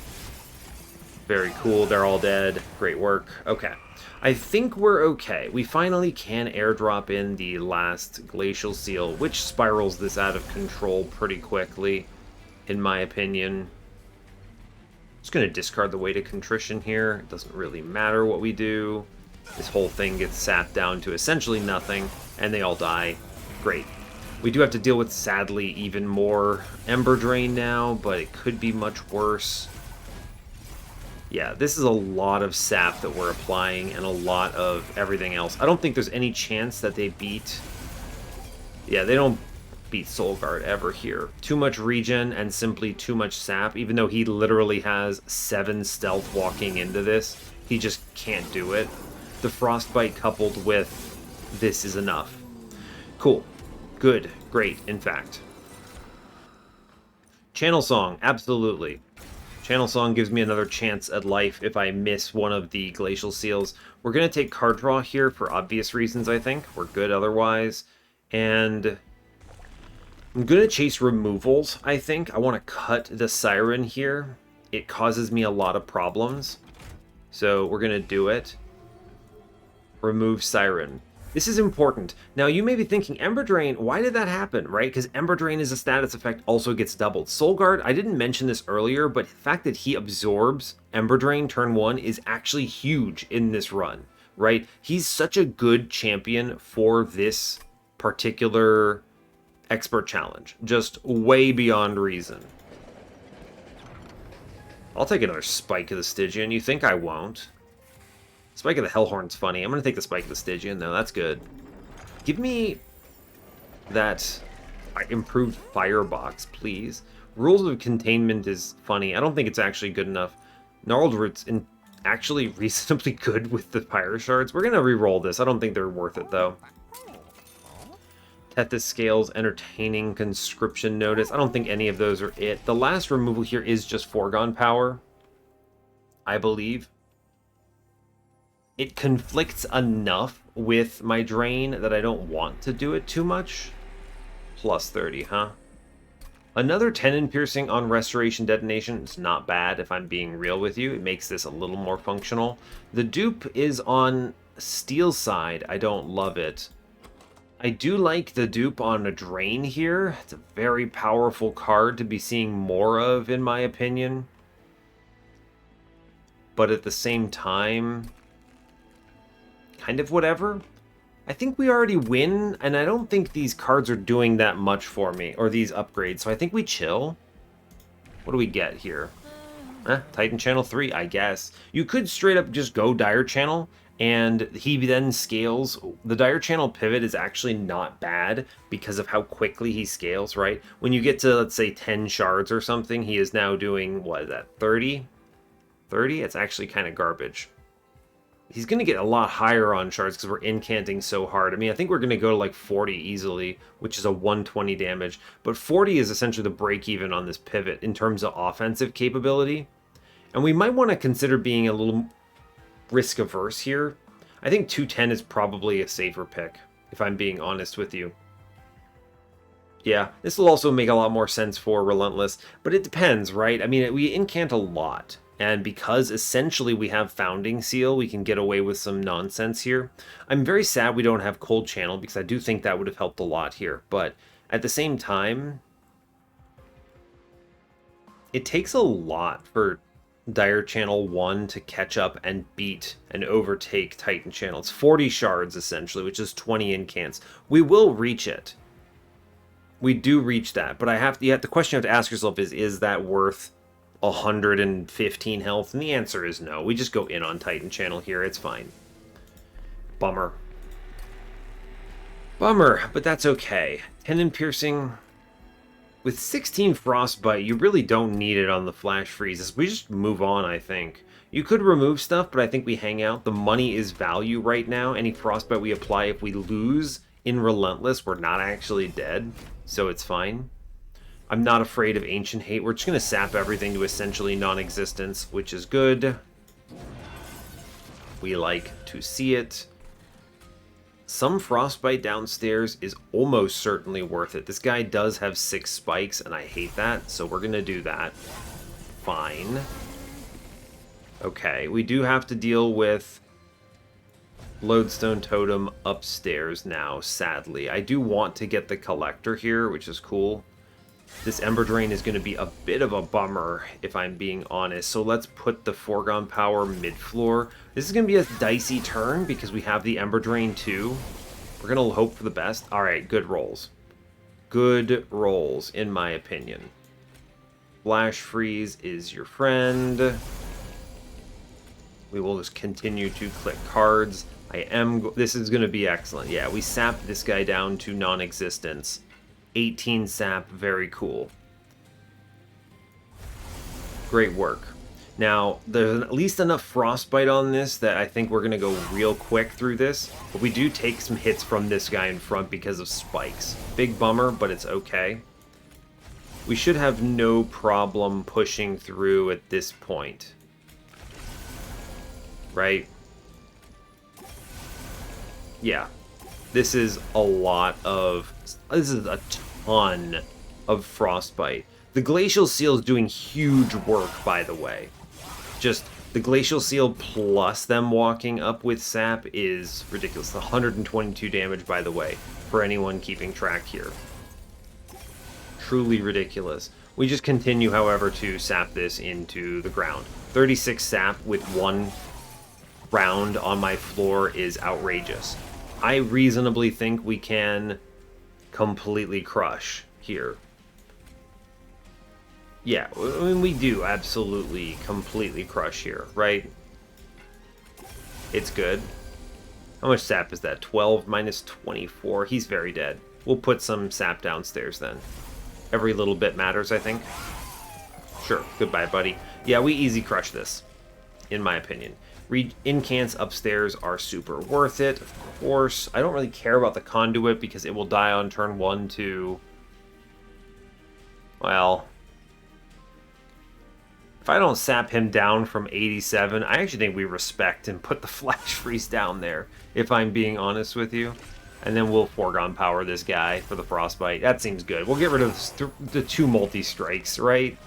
Very cool, they're all dead. Great work. Okay. I think we're okay. We finally can airdrop in the last Glacial Seal, which spirals this out of control pretty quickly, in my opinion. Just going to discard the Weight of Contrition here. It doesn't really matter what we do. This whole thing gets sapped down to essentially nothing, and they all die. Great. We do have to deal with, sadly, even more Ember Drain now, but it could be much worse. Yeah, this is a lot of sap that we're applying and a lot of everything else. I don't think there's any chance that they beat... Yeah, they don't beat Soulguard ever here. Too much regen and simply too much sap, even though he literally has 7 stealth walking into this. He just can't do it. The Frostbite coupled with this is enough. Cool. Good. Great, in fact. Channel Song, absolutely. Channel Song gives me another chance at life if I miss one of the Glacial Seals. We're going to take card draw here for obvious reasons, I think. We're good otherwise. And I'm going to chase removals, I think. I want to cut the Siren here. It causes me a lot of problems. So we're going to do it. Remove Siren. This is important. Now, you may be thinking, Ember Drain, why did that happen, right? Because Ember Drain is a status effect, also gets doubled. Soulguard, I didn't mention this earlier, but the fact that he absorbs Ember Drain turn 1 is actually huge in this run, right? He's such a good champion for this particular expert challenge. Just way beyond reason. I'll take another Spike of the Stygian. You think I won't? Spike of the Hellhorn's funny. I'm going to take the Spike of the Stygian, though. That's good. Give me that improved Firebox, please. Rules of Containment is funny. I don't think it's actually good enough. Gnarled Root's actually reasonably good with the Pyro Shards. We're going to re-roll this. I don't think they're worth it, though. Tethys Scales, Entertaining Conscription Notice. I don't think any of those are it. The last removal here is just Foregone Power, I believe. It conflicts enough with my drain that I don't want to do it too much. Plus 30, huh? Another Tenon Piercing on Restoration Detonation is not bad if I'm being real with you. It makes this a little more functional. The dupe is on Steel side. I don't love it. I do like the dupe on a drain here. It's a very powerful card to be seeing more of, in my opinion. But at the same time, kind of whatever. I think we already win, and I don't think these cards are doing that much for me, or these upgrades, so I think we chill. What do we get here? Titan Channel 3, I guess. You could straight up just go Dire Channel, and he then scales. The Dire Channel pivot is actually not bad because of how quickly he scales, right? When you get to, let's say, 10 shards or something, he is now doing, what is that, 30? 30? It's actually kind of garbage. He's going to get a lot higher on shards because we're incanting so hard. I mean, I think we're going to go to like 40 easily, which is a 120 damage. But 40 is essentially the break-even on this pivot in terms of offensive capability. And we might want to consider being a little risk-averse here. I think 210 is probably a safer pick, if I'm being honest with you. Yeah, this will also make a lot more sense for Relentless, but it depends, right? I mean, we incant a lot. And because essentially we have Founding Seal, we can get away with some nonsense here. I'm very sad we don't have Cold Channel because I do think that would have helped a lot here. But at the same time, it takes a lot for Dire Channel 1 to catch up and beat and overtake Titan Channel. It's 40 shards essentially, which is 20 incants. We will reach it. We do reach that, but the question you have to ask yourself is that worth 115 health? And the answer is no. We just go in on Titan Channel here. It's fine. Bummer. Bummer, but that's okay. Tenon Piercing. With 16 Frostbite, you really don't need it on the Flash Freezes. We just move on, I think. You could remove stuff, but I think we hang out. The money is value right now. Any Frostbite we apply, if we lose in Relentless, we're not actually dead, so it's fine. I'm not afraid of Ancient Hate. We're just going to sap everything to essentially non-existence, which is good. We like to see it. Some Frostbite downstairs is almost certainly worth it. This guy does have 6 spikes, and I hate that, so we're going to do that. Fine. Okay, we do have to deal with Lodestone Totem upstairs now, sadly. I do want to get the Collector here, which is cool. This Ember Drain is going to be a bit of a bummer, if I'm being honest. So let's put the Foregone Power mid-floor. This is going to be a dicey turn because we have the Ember Drain too. We're going to hope for the best. Alright, good rolls. Good rolls, in my opinion. Flash Freeze is your friend. We will just continue to click cards. This is going to be excellent. Yeah, we sap this guy down to non-existence. 18 sap, very cool. Great work. Now, there's at least enough Frostbite on this that I think we're going to go real quick through this. But we do take some hits from this guy in front because of spikes. Big bummer, but it's okay. We should have no problem pushing through at this point. Right? Yeah. This is a lot of... This is a ton of Frostbite. The Glacial Seal is doing huge work, by the way. Just the Glacial Seal plus them walking up with sap is ridiculous. 122 damage, by the way, for anyone keeping track here. Truly ridiculous. We just continue, however, to sap this into the ground. 36 sap with 1 round on my floor is outrageous. I reasonably think we can completely crush here. Yeah, I mean, we do absolutely completely crush here, right? It's good. How much sap is that? 12 minus 24. He's very dead. We'll put some sap downstairs then. Every little bit matters, I think. Sure. Goodbye, buddy. Yeah, we easy crush this, in my opinion. Incants upstairs are super worth it, of course. I don't really care about the Conduit because it will die on turn 1 to... Well... If I don't sap him down from 87, I actually think we respect and put the Flash Freeze down there, if I'm being honest with you. And then we'll Foregone Power this guy for the Frostbite. That seems good. We'll get rid of the 2 multi-strikes, right?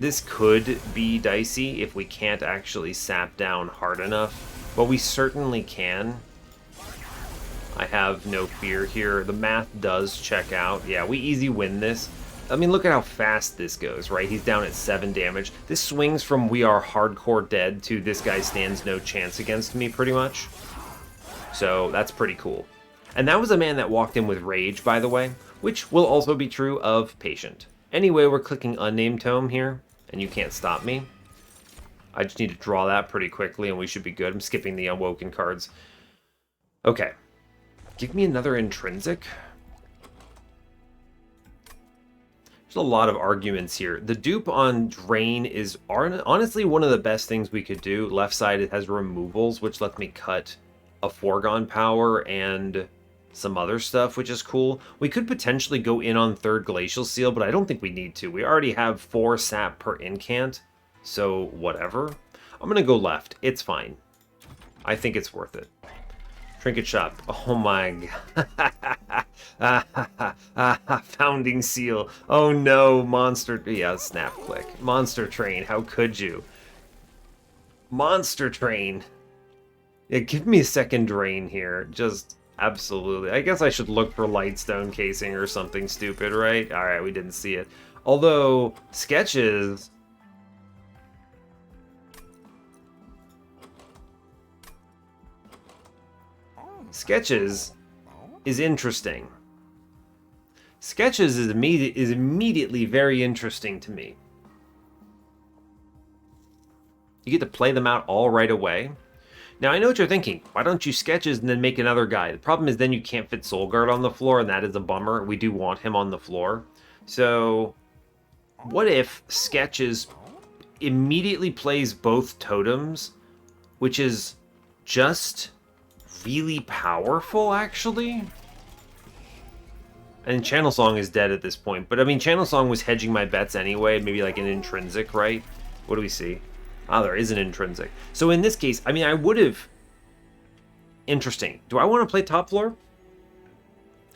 This could be dicey if we can't actually sap down hard enough, but we certainly can. I have no fear here. The math does check out. Yeah, we easy win this. I mean, look at how fast this goes, right? He's down at 7 damage. This swings from we are hardcore dead to this guy stands no chance against me, pretty much. So that's pretty cool. And that was a man that walked in with Rage, by the way, which will also be true of Patient. Anyway, we're clicking Unnamed Tome here. And you can't stop me. I just need to draw that pretty quickly and we should be good. I'm skipping the Awoken cards. Okay. Give me another Intrinsic. There's a lot of arguments here. The dupe on Drain is honestly one of the best things we could do. Left side, it has removals, which lets me cut a Foregone Power and some other stuff, which is cool. We could potentially go in on 3rd Glacial Seal, but I don't think we need to. We already have 4 sap per incant, so whatever. I'm going to go left. It's fine. I think it's worth it. Trinket Shop. Oh my god. Founding Seal. Oh no, Monster... Yeah, snap click. Monster Train, how could you? Monster Train. Yeah, give me a second Drain here. Just... Absolutely. I guess I should look for Lightstone Casing or something stupid, right? Alright, we didn't see it. Although, Sketches... Sketches is interesting. Sketches is immediately very interesting to me. You get to play them out all right away. Now, I know what you're thinking. Why don't you Sketches and then make another guy? The problem is then you can't fit Soul Guard on the floor, and that is a bummer. We do want him on the floor. So what if Sketches immediately plays both totems, which is just really powerful, actually? And Channel Song is dead at this point. But, I mean, Channel Song was hedging my bets anyway. Maybe, like, an intrinsic, right? What do we see? Ah, there is an intrinsic. So, in this case, I mean, I would have... Interesting. Do I want to play top floor?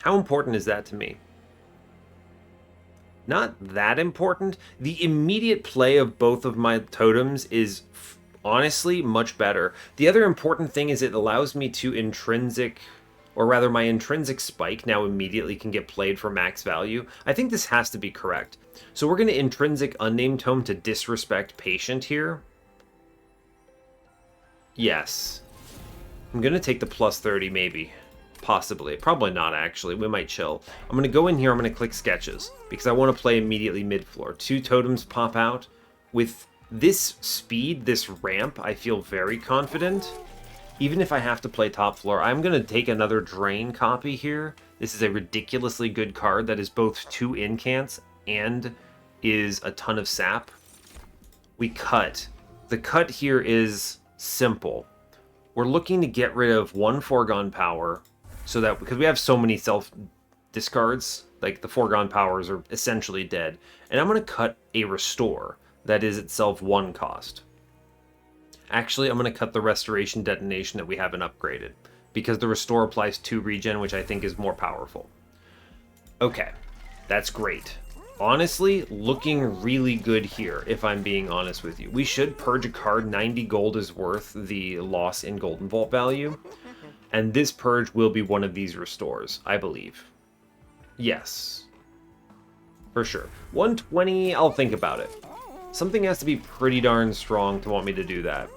How important is that to me? Not that important. The immediate play of both of my totems is honestly much better. The other important thing is it allows me to intrinsic... Or rather, my intrinsic spike now immediately can get played for max value. I think this has to be correct. So we're going to intrinsic Unnamed Tome to disrespect Patient here. Yes. I'm going to take the plus 30 maybe. Possibly. Probably not, actually. We might chill. I'm going to go in here. I'm going to click Sketches. Because I want to play immediately mid-floor. 2 totems pop out. With this speed, this ramp, I feel very confident. Even if I have to play top floor, I'm going to take another Drain copy here. This is a ridiculously good card that is both 2 incants and is a ton of sap. We cut. The cut here is simple. We're looking to get rid of 1 foregone power, so that, because we have so many self discards, like the foregone powers are essentially dead. And I'm going to cut a Restore that is itself 1 cost. Actually, I'm going to cut the Restoration Detonation that we haven't upgraded, because the Restore applies 2 regen, which I think is more powerful. Okay, that's great. Honestly, looking really good here, if I'm being honest with you. We should purge a card. 90 gold is worth the loss in Golden Vault value, and this purge will be one of these Restores, I believe. Yes, for sure. 120, I'll think about it. Something has to be pretty darn strong to want me to do that.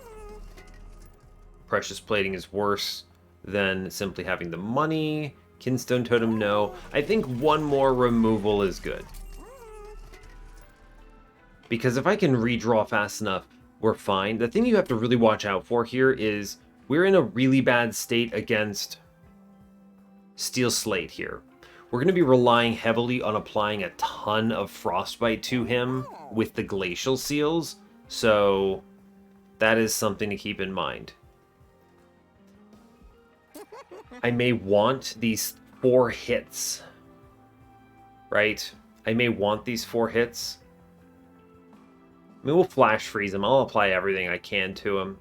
Precious Plating is worse than simply having the money. Kinstone Totem, no. I think 1 more removal is good. Because if I can redraw fast enough, we're fine. The thing you have to really watch out for here is we're in a really bad state against Steel Slate here. We're going to be relying heavily on applying a ton of Frostbite to him with the Glacial Seals, so that is something to keep in mind. I may want these 4 hits, right? I may want these 4 hits. I mean, we'll Flash Freeze him. I'll apply everything I can to him.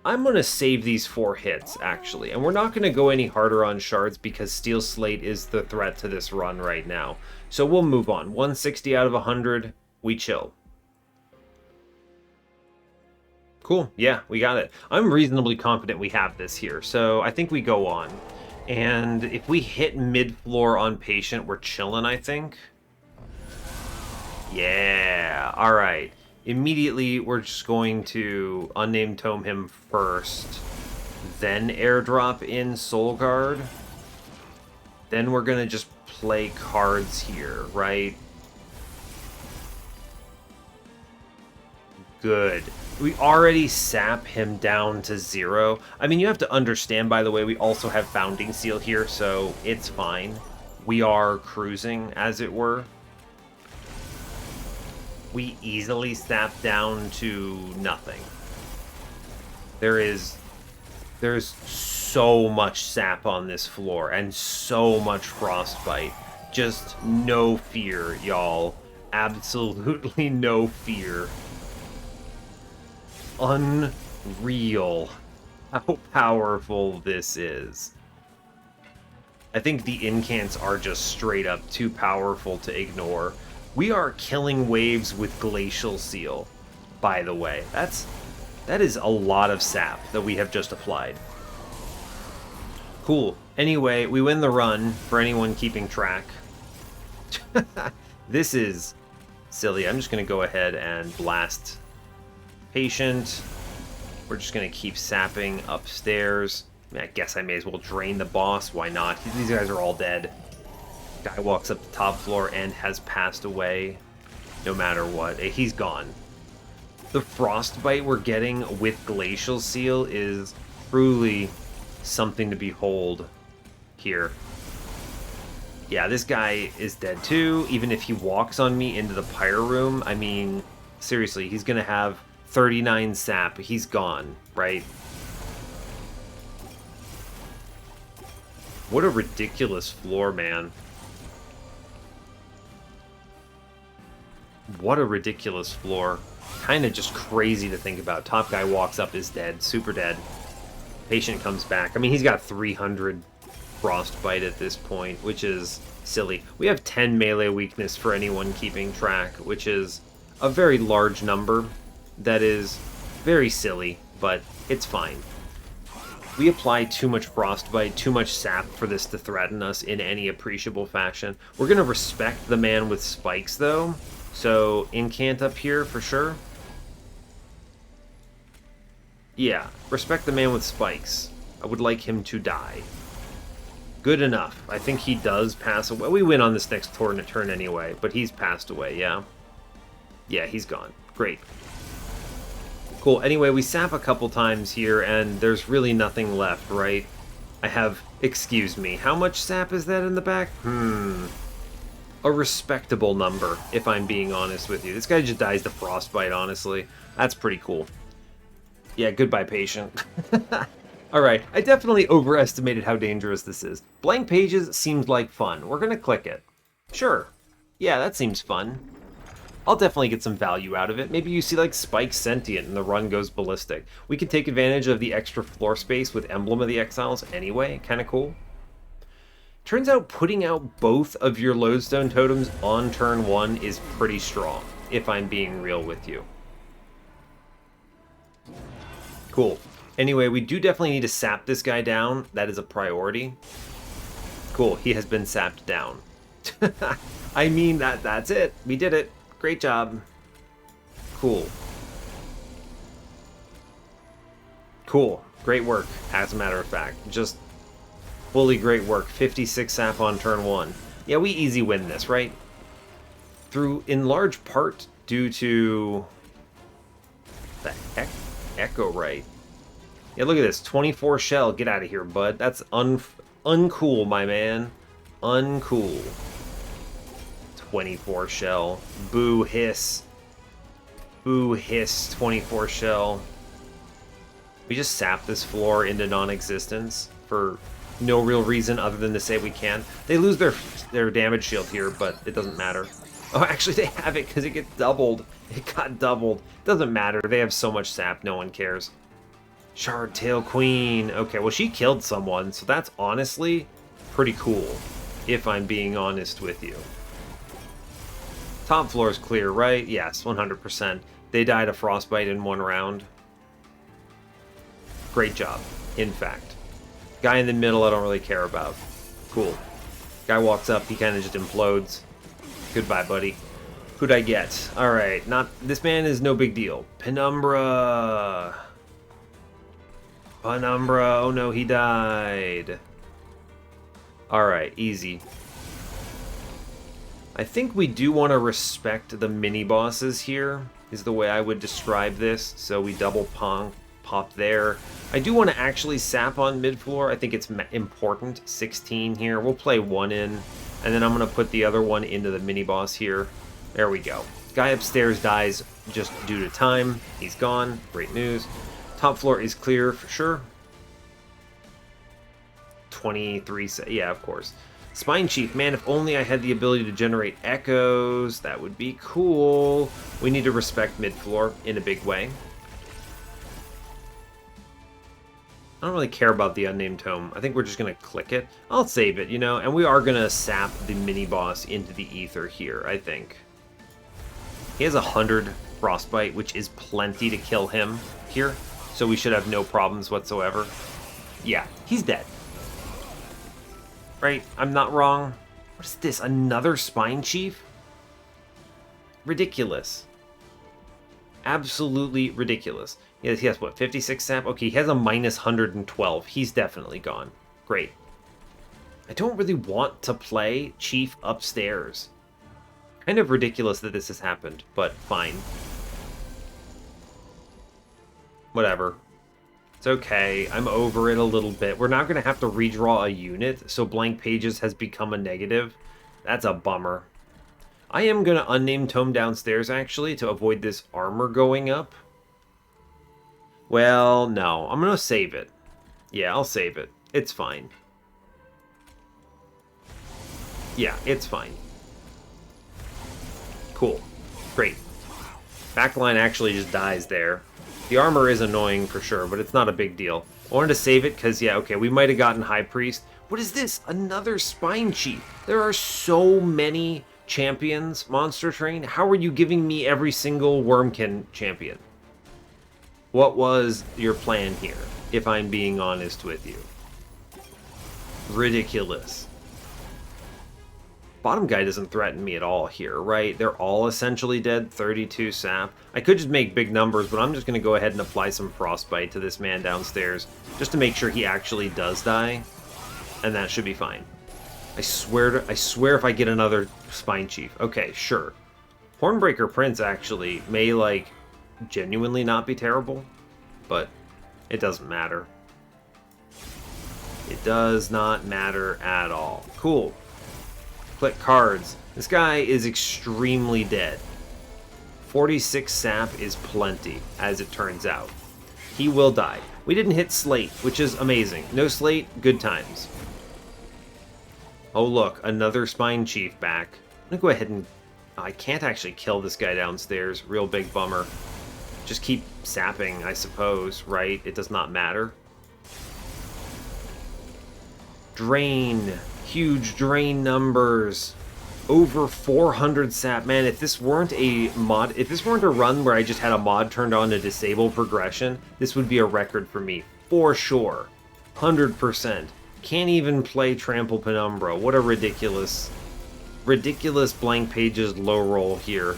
I'm going to save these 4 hits, actually. And we're not going to go any harder on shards because Steel Slate is the threat to this run right now. So we'll move on. 160 out of 100. We chill. Cool. Yeah, we got it. I'm reasonably confident we have this here. So I think we go on. And if we hit mid-floor on Patient, we're chilling, I think. Yeah. All right. Immediately, we're just going to Unnamed Tome him first, then airdrop in Soul Guard. Then we're going to just play cards here, right? Good. We already sap him down to 0. I mean, you have to understand, by the way, we also have Founding Seal here, so it's fine. We are cruising, as it were. We easily sap down to nothing. There's so much sap on this floor and so much Frostbite. Just no fear, y'all. Absolutely no fear. Unreal how powerful this is. I think the incants are just straight up too powerful to ignore. We are killing waves with Glacial Seal, by the way. That is a lot of sap that we have just applied. Cool. Anyway, we win the run, for anyone keeping track. This is silly. I'm just going to go ahead and blast Patient. We're just going to keep sapping upstairs. I guess I may as well drain the boss. Why not? These guys are all dead. Guy walks up the top floor and has passed away. No matter what. He's gone. The Frostbite we're getting with Glacial Seal is truly something to behold here. Yeah, this guy is dead too. Even if he walks on me into the pyre room, I mean, seriously, he's gonna have 39 sap. He's gone, right? What a ridiculous floor, man. What a ridiculous floor. Kind of just crazy to think about. Top guy walks up, is dead. Super dead. Patient comes back. I mean, he's got 300 frostbite at this point, which is silly. We have 10 melee weakness for anyone keeping track, which is a very large number. That is very silly, but it's fine. We apply too much frostbite, too much sap for this to threaten us in any appreciable fashion. We're going to respect the man with spikes, though. So, incant up here for sure. Yeah, respect the man with spikes. I would like him to die. Good enough. I think he does pass away. We win on this next turn anyway, but he's passed away, yeah? Yeah, he's gone. Great. Cool. Anyway, we sap a couple times here, and there's really nothing left, right? I have... Excuse me. How much sap is that in the back? A respectable number, if I'm being honest with you. This guy just dies to frostbite, honestly. That's pretty cool. Yeah, goodbye, patient. Alright, I definitely overestimated how dangerous this is. Blank pages seemed like fun. We're gonna click it. Sure. Yeah, that seems fun. I'll definitely get some value out of it. Maybe you see like Spike Sentient and the run goes ballistic. We could take advantage of the extra floor space with Emblem of the Exiles anyway. Kind of cool. Turns out putting out both of your lodestone totems on turn 1 is pretty strong, if I'm being real with you. Cool. Anyway, we do definitely need to sap this guy down. That is a priority. Cool, he has been sapped down. I mean, that's it. We did it. Great job. Cool. Cool. Great work, as a matter of fact. Just fully great work. 56 sap on turn 1. Yeah, we easy win this, right? Through, in large part, due to... the heck? Echo right. Yeah, look at this. 24 shell. Get out of here, bud. That's uncool, my man. Uncool. 24 shell. Boo hiss. Boo hiss. 24 shell. We just sap this floor into non-existence for no real reason other than to say we can. They lose their damage shield here, but it doesn't matter. Oh, actually they have it because it gets doubled. It got doubled. Doesn't matter. They have so much sap, no one cares. Shard Tail Queen. Okay, well she killed someone, so that's honestly pretty cool, if I'm being honest with you. Top floor is clear, right? Yes, 100%. They died of frostbite in 1 round. Great job, in fact. Guy in the middle I don't really care about. Cool. Guy walks up, he kind of just implodes. Goodbye, buddy. Who'd I get? Alright, not... this man is no big deal. Penumbra! Penumbra! Oh no, he died. Alright, easy. I think we do want to respect the mini-bosses here, is the way I would describe this. So we double pop there. I do want to actually sap on mid-floor. I think it's important. 16 here. We'll play 1 in, and then I'm going to put the other one into the mini-boss here. There we go. Guy upstairs dies just due to time. He's gone. Great news. Top floor is clear for sure. 23... yeah, of course. Spine Chief, man, if only I had the ability to generate echoes, that would be cool. We need to respect mid-floor in a big way. I don't really care about the Unnamed Tome. I think we're just going to click it. I'll save it, you know, and we are going to sap the mini-boss into the ether here, I think. He has 100 frostbite, which is plenty to kill him here, so we should have no problems whatsoever. Yeah, he's dead. Right? I'm not wrong. What is this? Another Spine Chief? Ridiculous. Absolutely ridiculous. Yeah, he has, what, 56 sap? Okay, he has a minus 112. He's definitely gone. Great. I don't really want to play Chief upstairs. Kind of ridiculous that this has happened, but fine. Whatever. It's It's okay. I'm over it a little bit. We're not going to have to redraw a unit, so blank pages has become a negative. That's a bummer. I am going to unname Tome downstairs, actually, to avoid this armor going up. Well, no. I'm going to save it. Yeah, I'll save it. It's fine. Yeah, it's fine. Cool. Great. Backline actually just dies there. The armor is annoying for sure, but it's not a big deal. I wanted to save it because, yeah, okay, we might have gotten High Priest. What is this? Another Spine Chief. There are so many champions, Monster Train. How are you giving me every single Wormkin champion? What was your plan here, if I'm being honest with you? Ridiculous. Bottom guy doesn't threaten me at all here, right? They're all essentially dead, 32 sap. I could just make big numbers, but I'm just going to go ahead and apply some Frostbite to this man downstairs, just to make sure he actually does die, and that should be fine. I swear if I get another Spine Chief. Okay, sure. Hornbreaker Prince actually may, like, genuinely not be terrible, but it doesn't matter. It does not matter at all. Cool. Click cards. This guy is extremely dead. 46 sap is plenty, as it turns out. He will die. We didn't hit Slate, which is amazing. No Slate, good times. Oh look, another Spine Chief back. I'm gonna go ahead and... I can't actually kill this guy downstairs. Real big bummer. Just keep sapping, I suppose, right? It does not matter. Drain. Huge drain numbers. Over 400 sap. Man, if this weren't a mod, if this weren't a run where I just had a mod turned on to disable progression, this would be a record for me. For sure. 100%. Can't even play Trample Penumbra. What a ridiculous blank pages low roll here.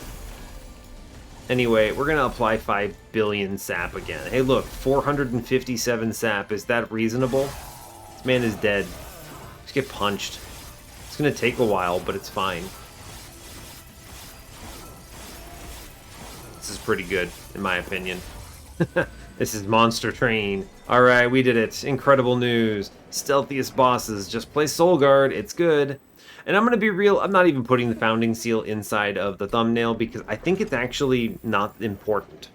Anyway, we're going to apply 5 billion sap again. Hey look, 457 sap. Is that reasonable? This man is dead. Just get punched. It's going to take a while, but it's fine. This is pretty good, in my opinion. This is Monster Train. Alright, we did it. Incredible news. Stealthiest bosses. Just play Soul Guard. It's good. And I'm going to be real, I'm not even putting the Founding Seal inside of the thumbnail because I think it's actually not important.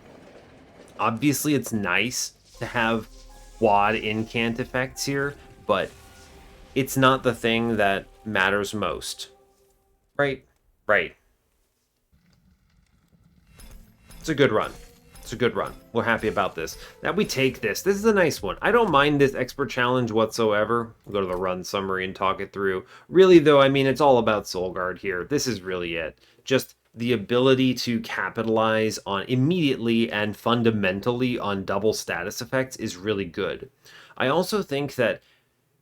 Obviously, it's nice to have WAD incant effects here, but it's not the thing that matters most. Right? Right. It's a good run. It's a good run. We're happy about this. Now we take this. This is a nice one. I don't mind this expert challenge whatsoever. We'll go to the run summary and talk it through. Really, though, I mean, it's all about Soul Guard here. This is really it. Just the ability to capitalize on immediately and fundamentally on double status effects is really good. I also think that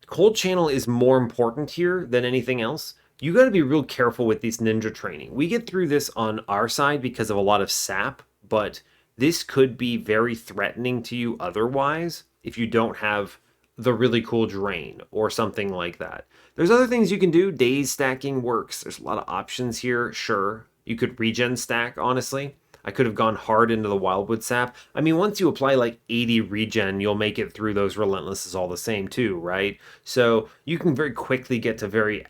Cold Channel is more important here than anything else. You got to be real careful with this ninja training. We get through this on our side because of a lot of sap, but this could be very threatening to you otherwise if you don't have the really cool drain or something like that. There's other things you can do. Daze stacking works. There's a lot of options here. Sure, you could regen stack, honestly. I could have gone hard into the Wildwood Sap. I mean, once you apply like 80 regen, you'll make it through those Relentlesses all the same too, right? So you can very quickly get to very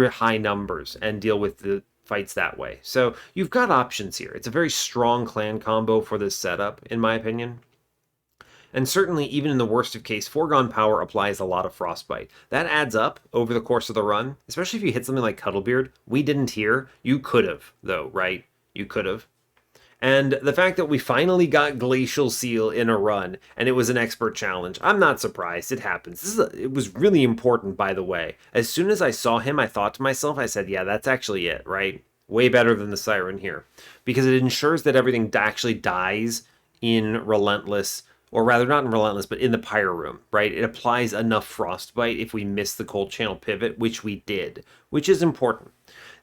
high numbers and deal with the fights that way. So you've got options here. It's a very strong clan combo for this setup, in my opinion. And certainly, even in the worst of case, Foregone Power applies a lot of Frostbite. That adds up over the course of the run, especially if you hit something like Cuddlebeard. We didn't here. You could have, though, right? You could have. And the fact that we finally got Glacial Seal in a run, and it was an expert challenge, I'm not surprised. It happens. It was really important, by the way. As soon as I saw him, I thought to myself, I said, yeah, that's actually it, right? Way better than the Siren here. Because it ensures that everything actually dies in Relentless, or rather not in Relentless, but in the Pyre Room, right? It applies enough Frostbite if we miss the Cold Channel pivot, which we did, which is important.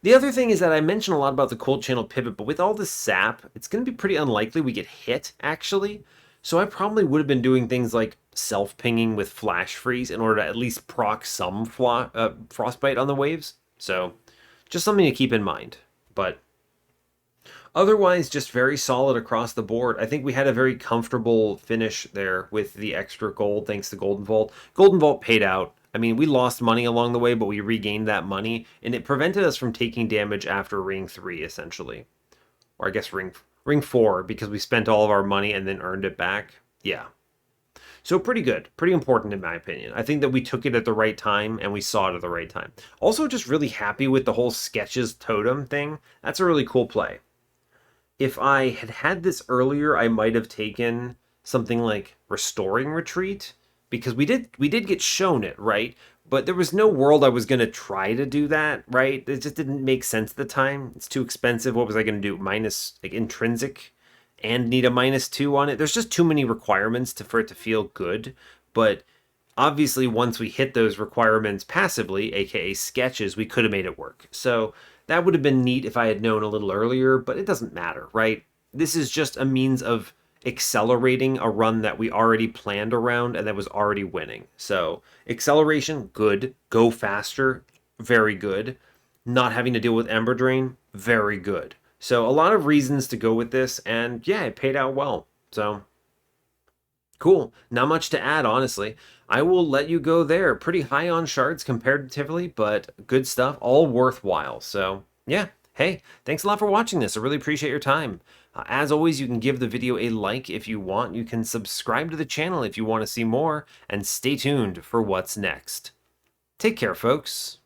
The other thing is that I mentioned a lot about the Cold Channel pivot, but with all this sap, it's going to be pretty unlikely we get hit, actually. So I probably would have been doing things like self-pinging with Flash Freeze in order to at least proc some Frostbite on the waves. So just something to keep in mind. But Otherwise, just very solid across the board. I think we had a very comfortable finish there with the extra gold thanks to Golden Vault. Golden Vault paid out. I mean, we lost money along the way, but we regained that money, and it prevented us from taking damage after Ring 3, essentially. Or I guess Ring 4, because we spent all of our money and then earned it back. Yeah. So pretty good, pretty important in my opinion. I think that we took it at the right time and we saw it at the right time. Also, just really happy with the whole sketches totem thing. That's a really cool play. If I had had this earlier, I might have taken something like Restoring Retreat, because we did get shown it, right? But there was no world I was going to try to do that, right? It just didn't make sense at the time. It's too expensive. What was I going to do? Minus, like, intrinsic and need a -2 on it. There's just too many requirements for it to feel good. But obviously, once we hit those requirements passively, aka sketches, we could have made it work. So that would have been neat if I had known a little earlier, but it doesn't matter, right? This is just a means of accelerating a run that we already planned around and that was already winning. So acceleration, good. Go faster, very good. Not having to deal with Ember Drain, very good. So a lot of reasons to go with this, and yeah, it paid out well. So cool. Not much to add, honestly. I will let you go there. Pretty high on shards comparatively, but good stuff. All worthwhile. So yeah. Hey, thanks a lot for watching this. I really appreciate your time. As always, you can give the video a like if you want. You can subscribe to the channel if you want to see more, and stay tuned for what's next. Take care, folks.